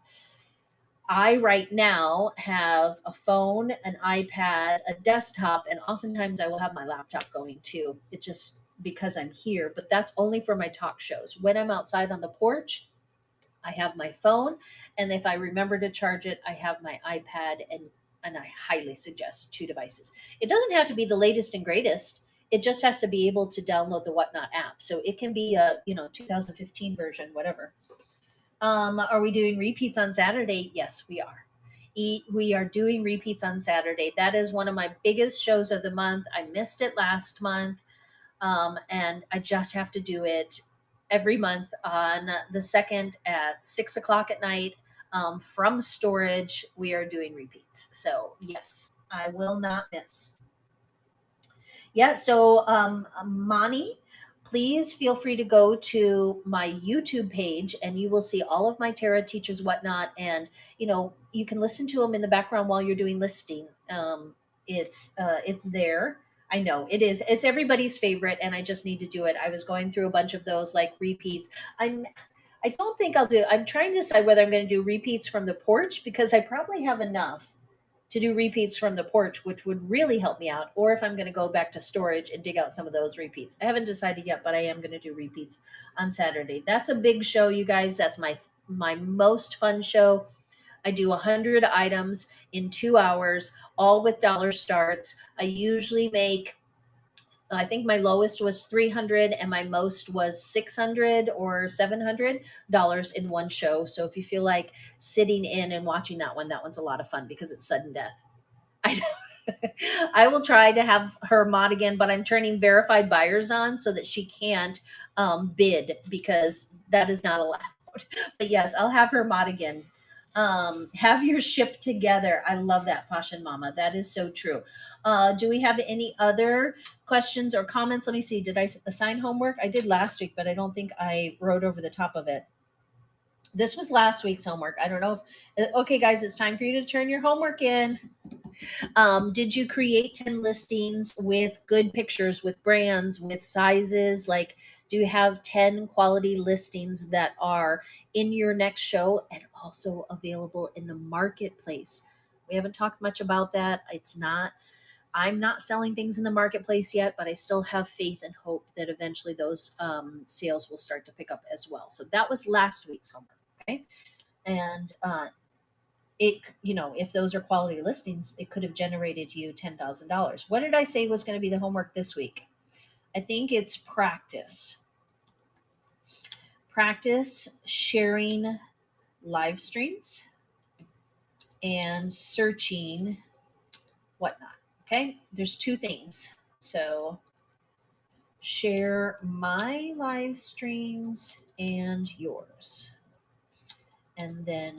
I right now have a phone, an iPad, a desktop, and oftentimes I will have my laptop going too. It just because I'm here, but that's only for my talk shows. When I'm outside on the porch, I have my phone, and if I remember to charge it, I have my iPad, and I highly suggest 2 devices. It doesn't have to be the latest and greatest. It just has to be able to download the Whatnot app. So it can be a 2015 version, whatever. Are we doing repeats on Saturday? Yes, we are. We are doing repeats on Saturday. That is one of my biggest shows of the month. I missed it last month, and I just have to do it every month on the 2nd at 6 o'clock at night. From storage, we are doing repeats. So yes, I will not miss. Yeah. So Mani, please feel free to go to my YouTube page, and you will see all of my Tara teachers Whatnot, and you can listen to them in the background while you're doing listing. It's there. I know it is. It's everybody's favorite, and I just need to do it. I was going through a bunch of those like repeats. I I don't think I'll do. I'm trying to decide whether I'm going to do repeats from the porch because I probably have enough to do repeats from the porch, which would really help me out, or if I'm going to go back to storage and dig out some of those repeats. I haven't decided yet, but I am going to do repeats on Saturday. That's a big show, you guys. That's my most fun show. I do 100 items in 2 hours, all with dollar starts. I usually make, I think my lowest was 300 and my most was 600 or $700 in one show. So if you feel like sitting in and watching that one's a lot of fun because it's sudden death. I I will try to have her mod again, but I'm turning verified buyers on so that she can't bid because that is not allowed. But yes, I'll have her mod again. Have your ship together. I love that, Passion Mama. That is so true. Do we have any other questions or comments? Let me see. Did I assign homework? I did last week, but I don't think I wrote over the top of it. This was last week's homework. I don't know if, okay, guys, it's time for you to turn your homework in. Did you create 10 listings with good pictures, with brands, with sizes? Like, do you have 10 quality listings that are in your next show and also available in the marketplace? We haven't talked much about that. I'm not selling things in the marketplace yet, but I still have faith and hope that eventually those sales will start to pick up as well. So that was last week's homework. Okay. And it, if those are quality listings, it could have generated you $10,000. What did I say was going to be the homework this week? I think it's practice sharing live streams and searching whatnot. Okay, there's two things. So share my live streams and yours, and then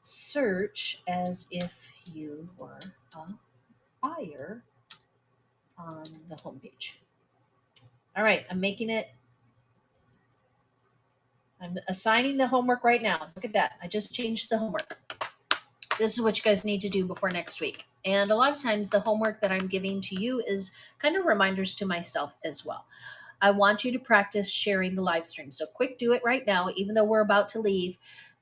search as if you were a buyer on the homepage. All right, I'm assigning the homework right now. Look at that. I just changed the homework. This is what you guys need to do before next week. And a lot of times the homework that I'm giving to you is kind of reminders to myself as well. I want you to practice sharing the live stream. So quick, do it right now, even though we're about to leave.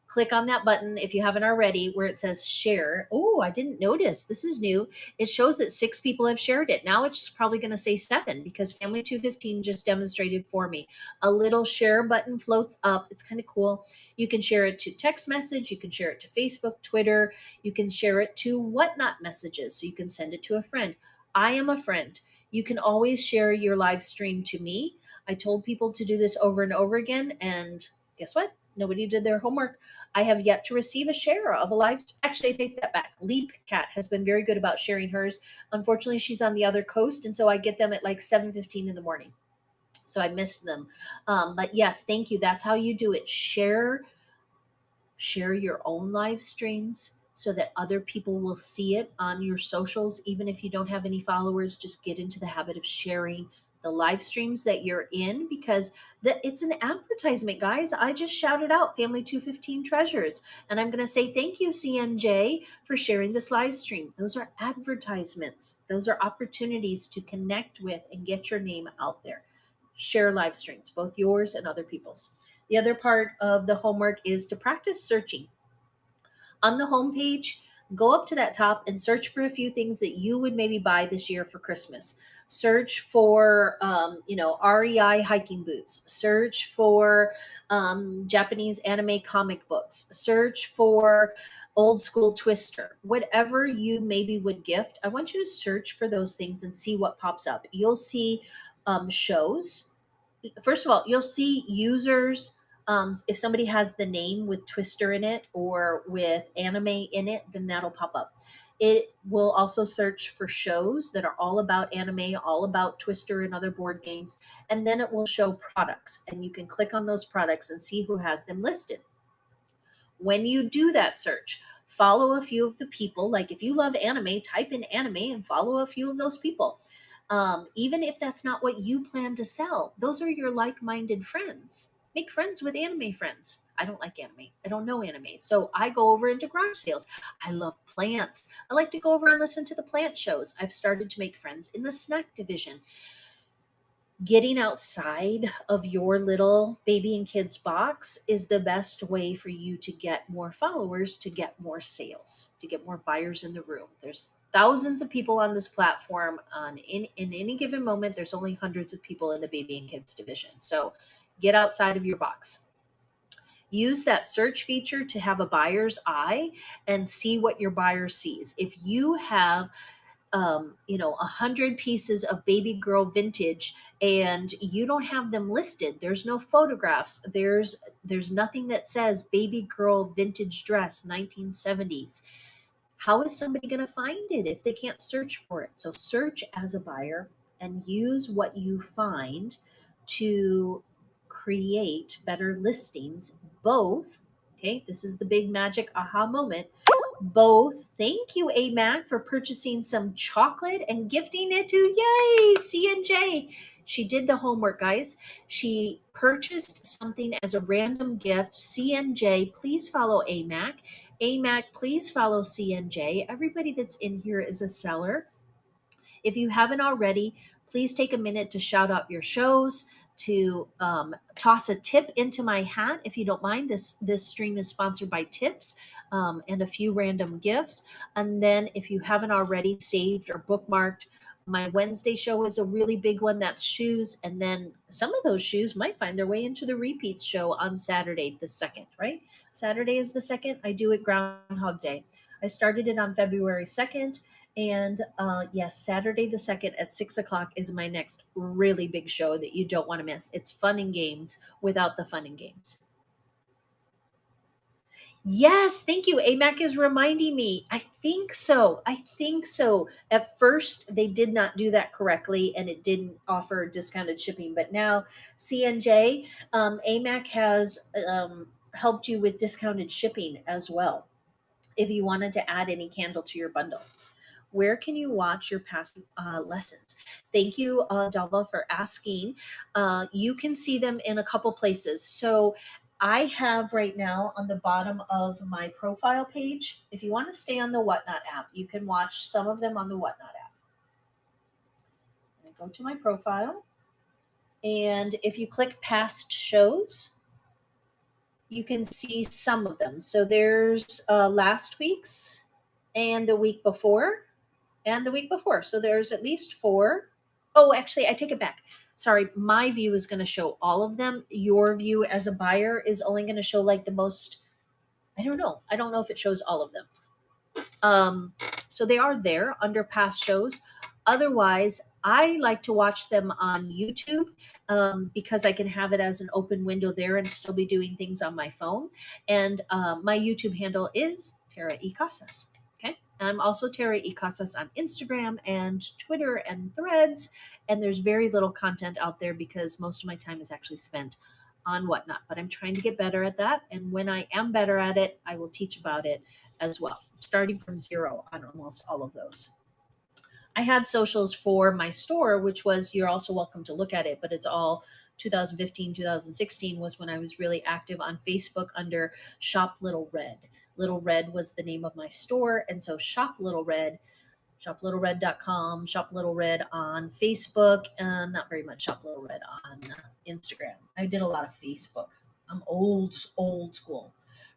Click on that button if you haven't already where it says share. Oh, I didn't notice. This is new. It shows that 6 people have shared it. Now it's probably going to say 7 because Family 215 just demonstrated for me. A little share button floats up. It's kind of cool. You can share it to text message. You can share it to Facebook, Twitter. You can share it to whatnot messages. So you can send it to a friend. I am a friend. You can always share your live stream to me. I told people to do this over and over again. And guess what? Nobody did their homework. I have yet to receive a share of a live. Actually, I take that back. Leap Cat has been very good about sharing hers. Unfortunately, she's on the other coast, and so I get them at like 7:15 in the morning. So I missed them. But yes, thank you. That's how you do it. Share your own live streams so that other people will see it on your socials. Even if you don't have any followers, just get into the habit of sharing the live streams that you're in because it's an advertisement, guys. I just shouted out Family 215 Treasures, and I'm going to say thank you, CNJ, for sharing this live stream. Those are advertisements. Those are opportunities to connect with and get your name out there. Share live streams, both yours and other people's. The other part of the homework is to practice searching. On the homepage, go up to that top and search for a few things that you would maybe buy this year for Christmas. Search for, REI hiking boots. Search for Japanese anime comic books. Search for old school Twister. Whatever you maybe would gift, I want you to search for those things and see what pops up. You'll see shows. First of all, you'll see users. If somebody has the name with Twister in it or with anime in it, then that'll pop up. It will also search for shows that are all about anime, all about Twister and other board games. And then it will show products, and you can click on those products and see who has them listed. When you do that search, follow a few of the people. Like if you love anime, type in anime and follow a few of those people. Even if that's not what you plan to sell, those are your like-minded friends. Make friends with anime friends. I don't like anime. I don't know anime. So I go over into garage sales. I love plants. I like to go over and listen to the plant shows. I've started to make friends in the snack division. getting outside of your little baby and kids box is the best way for you to get more followers, to get more sales, to get more buyers in the room. There's thousands of people on this platform. In any given moment, there's only hundreds of people in the baby and kids division. So get outside of your box. Use that search feature to have a buyer's eye and see what your buyer sees. If you have 100 pieces of baby girl vintage and you don't have them listed, there's no photographs, there's nothing that says baby girl vintage dress 1970s, how is somebody going to find it if they can't search for it? So search as a buyer and use what you find to create better listings. Both, okay, this is the big magic aha moment. Both, thank you, AMAC, for purchasing some chocolate and gifting it to, yay, CNJ. She did the homework, guys. She purchased something as a random gift. CNJ, please follow AMAC. AMAC, please follow CNJ. Everybody that's in here is a seller. If you haven't already, please take a minute to shout out your shows, to toss a tip into my hat if you don't mind. This stream is sponsored by tips and a few random gifts. And then if you haven't already saved or bookmarked, my Wednesday show is a really big one. That's shoes. And then some of those shoes might find their way into the repeats show on Saturday the 2nd, right? Saturday is the 2nd. I do it Groundhog Day. I started it on February 2nd. And yes, Saturday the 2nd at 6 o'clock is my next really big show that you don't want to miss. It's fun and games without the fun and games. Yes, thank you. AMAC is reminding me. I think so. At first, they did not do that correctly and it didn't offer discounted shipping. But now, CNJ, AMAC has helped you with discounted shipping as well if you wanted to add any candle to your bundle. Where can you watch your past lessons? Thank you, Dalva, for asking. You can see them in a couple places. So I have right now on the bottom of my profile page, if you want to stay on the Whatnot app, you can watch some of them on the Whatnot app. I go to my profile, and if you click past shows, you can see some of them. So there's last week's and the week before and the week before. So there's at least 4. Oh, actually, I take it back. Sorry, my view is going to show all of them. Your view as a buyer is only going to show like the most. I don't know. I don't know if it shows all of them. So they are there under past shows. Otherwise, I like to watch them on YouTube because I can have it as an open window there and still be doing things on my phone. And my YouTube handle is Tara E. Casas. Okay. I'm also Tara E. Casas on Instagram and Twitter and Threads. And there's very little content out there because most of my time is actually spent on Whatnot. But I'm trying to get better at that. And when I am better at it, I will teach about it as well, starting from zero on almost all of those. I had socials for my store, which was, you're also welcome to look at it, but it's all 2015, 2016 was when I was really active on Facebook under Shop Little Red. Little Red was the name of my store. And so Shop Little Red, shoplittlered.com, Shop Little Red on Facebook, and not very much Shop Little Red on Instagram. I did a lot of Facebook. I'm old school.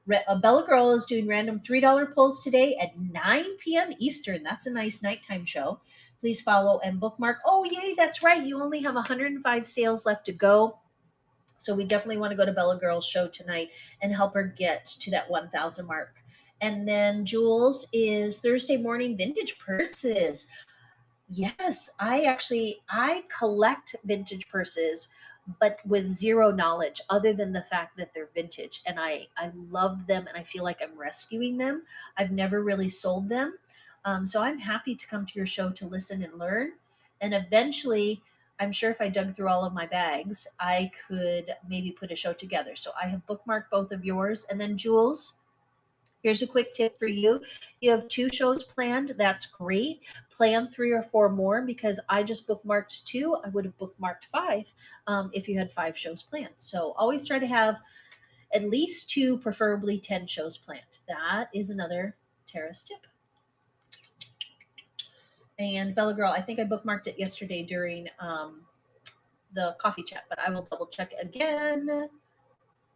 Bella Girl is doing random $3 pulls today at 9 p.m. Eastern. That's a nice nighttime show. Please follow and bookmark. Oh, yay, that's right. You only have 105 sales left to go. So we definitely want to go to Bella Girl's show tonight and help her get to that 1,000 mark. And then Jules is Thursday morning vintage purses. Yes, I collect vintage purses, but with zero knowledge other than the fact that they're vintage, and I love them and I feel like I'm rescuing them. I've never really sold them. So I'm happy to come to your show to listen and learn. And eventually, I'm sure if I dug through all of my bags, I could maybe put a show together. So I have bookmarked both of yours. And then Jules, here's a quick tip for you. You have 2 shows planned. That's great. Plan 3 or 4 more because I just bookmarked 2. I would have bookmarked 5 if you had 5 shows planned. So always try to have at least 2, preferably 10 shows planned. That is another Tara's tip. And Bella Girl, I think I bookmarked it yesterday during the coffee chat, but I will double check again.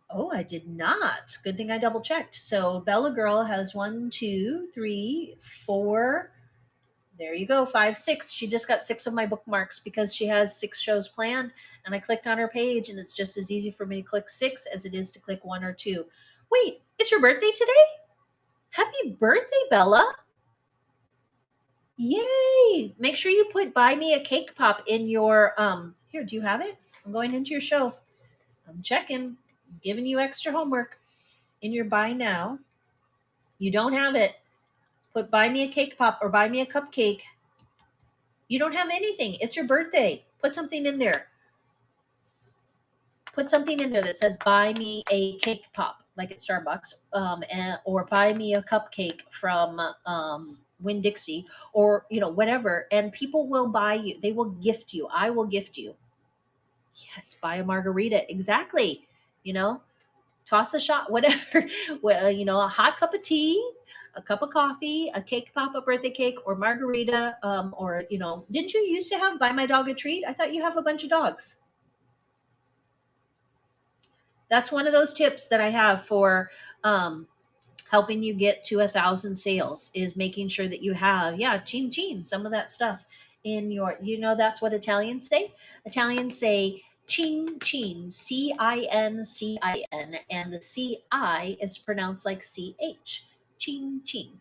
Oh, I did not. Good thing I double checked. So Bella Girl has 1, 2, 3, 4. There you go, 5, 6. She just got 6 of my bookmarks because she has 6 shows planned. And I clicked on her page, and it's just as easy for me to click 6 as it is to click 1 or 2. Wait, it's your birthday today? Happy birthday, Bella. Yay! Make sure you put buy me a cake pop in your here, do you have it? I'm going into your show. I'm checking. I'm giving you extra homework in your buy now. You don't have it. Put buy me a cake pop or buy me a cupcake. You don't have anything. It's your birthday. Put something in there. Put something in there that says buy me a cake pop, like at Starbucks, or buy me a cupcake from Winn Dixie, or whatever, and people will buy you. They will gift you. I will gift you. Yes, buy a margarita. Exactly. Toss a shot, whatever. Well, a hot cup of tea, a cup of coffee, a cake pop, a birthday cake, or margarita. Or didn't you used to have buy my dog a treat? I thought you have a bunch of dogs. That's one of those tips that I have for helping you get to 1,000 sales, is making sure that you have, chin chin, some of that stuff in your, that's what Italians say. Italians say chin chin, CINCIN, and the CI is pronounced like CH, chin chin.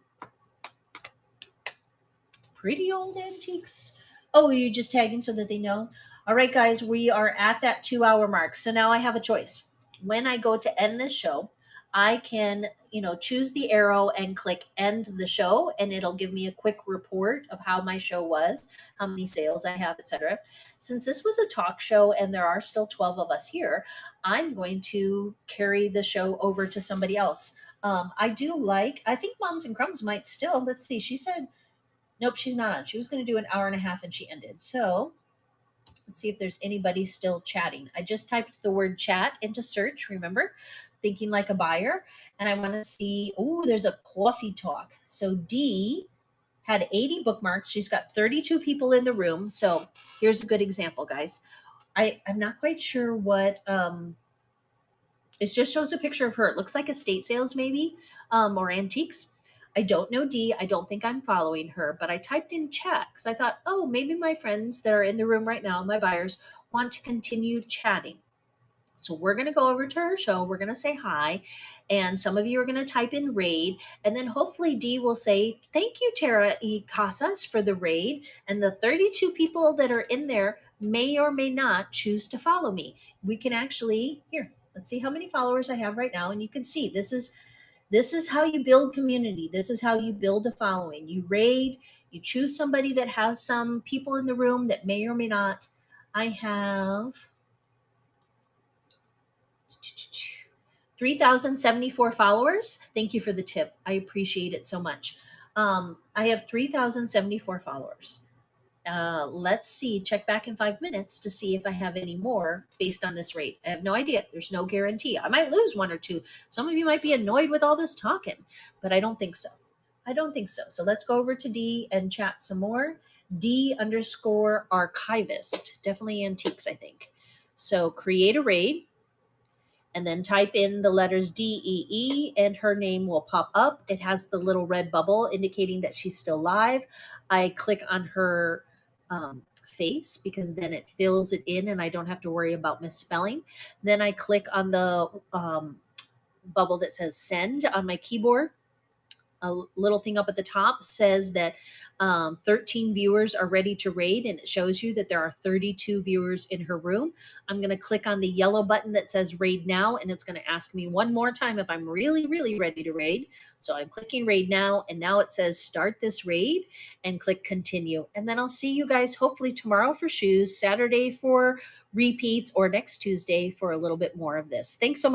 Pretty old antiques. Oh, you're just tagging so that they know? All right, guys, we are at that 2-hour mark. So now I have a choice. When I go to end this show, I can, choose the arrow and click end the show, and it'll give me a quick report of how my show was, how many sales I have, etc. Since this was a talk show and there are still 12 of us here, I'm going to carry the show over to somebody else. I think Moms and Crumbs might still, let's see, she said, nope, she's not on. She was going to do an hour and a half and she ended. So let's see if there's anybody still chatting. I just typed the word chat into search, remember? Thinking like a buyer. And I want to see, there's a coffee talk. So D had 80 bookmarks. She's got 32 people in the room. So here's a good example, guys. I'm not quite sure what it just shows a picture of her. It looks like estate sales maybe, or antiques. I don't know D. I don't think I'm following her, but I typed in chat because I thought, maybe my friends that are in the room right now, my buyers, want to continue chatting. So we're going to go over to her show. We're going to say hi. And some of you are going to type in raid. And then hopefully D will say, thank you, Tara E. Casas, for the raid. And the 32 people that are in there may or may not choose to follow me. We can actually, here, let's see how many followers I have right now. And you can see this is how you build community. This is how you build a following. You raid, you choose somebody that has some people in the room that may or may not. I have 3,074 followers. Thank you for the tip. I appreciate it so much. I have 3,074 followers. Let's see, check back in 5 minutes to see if I have any more based on this rate. I have no idea. There's no guarantee. I might lose 1 or 2. Some of you might be annoyed with all this talking, but I don't think so. So let's go over to D and chat some more. D_archivist. Definitely antiques, I think. So create a raid and then type in the letters DEE and her name will pop up. It has the little red bubble indicating that she's still live. I click on her face because then it fills it in and I don't have to worry about misspelling. Then I click on the bubble that says send on my keyboard. A little thing up at the top says that 13 viewers are ready to raid, and it shows you that there are 32 viewers in her room. I'm going to click on the yellow button that says raid now, and it's going to ask me one more time if I'm really, really ready to raid. So I'm clicking raid now, and now it says start this raid, and click continue. And then I'll see you guys hopefully tomorrow for shoes, Saturday for repeats, or next Tuesday for a little bit more of this. Thanks so much.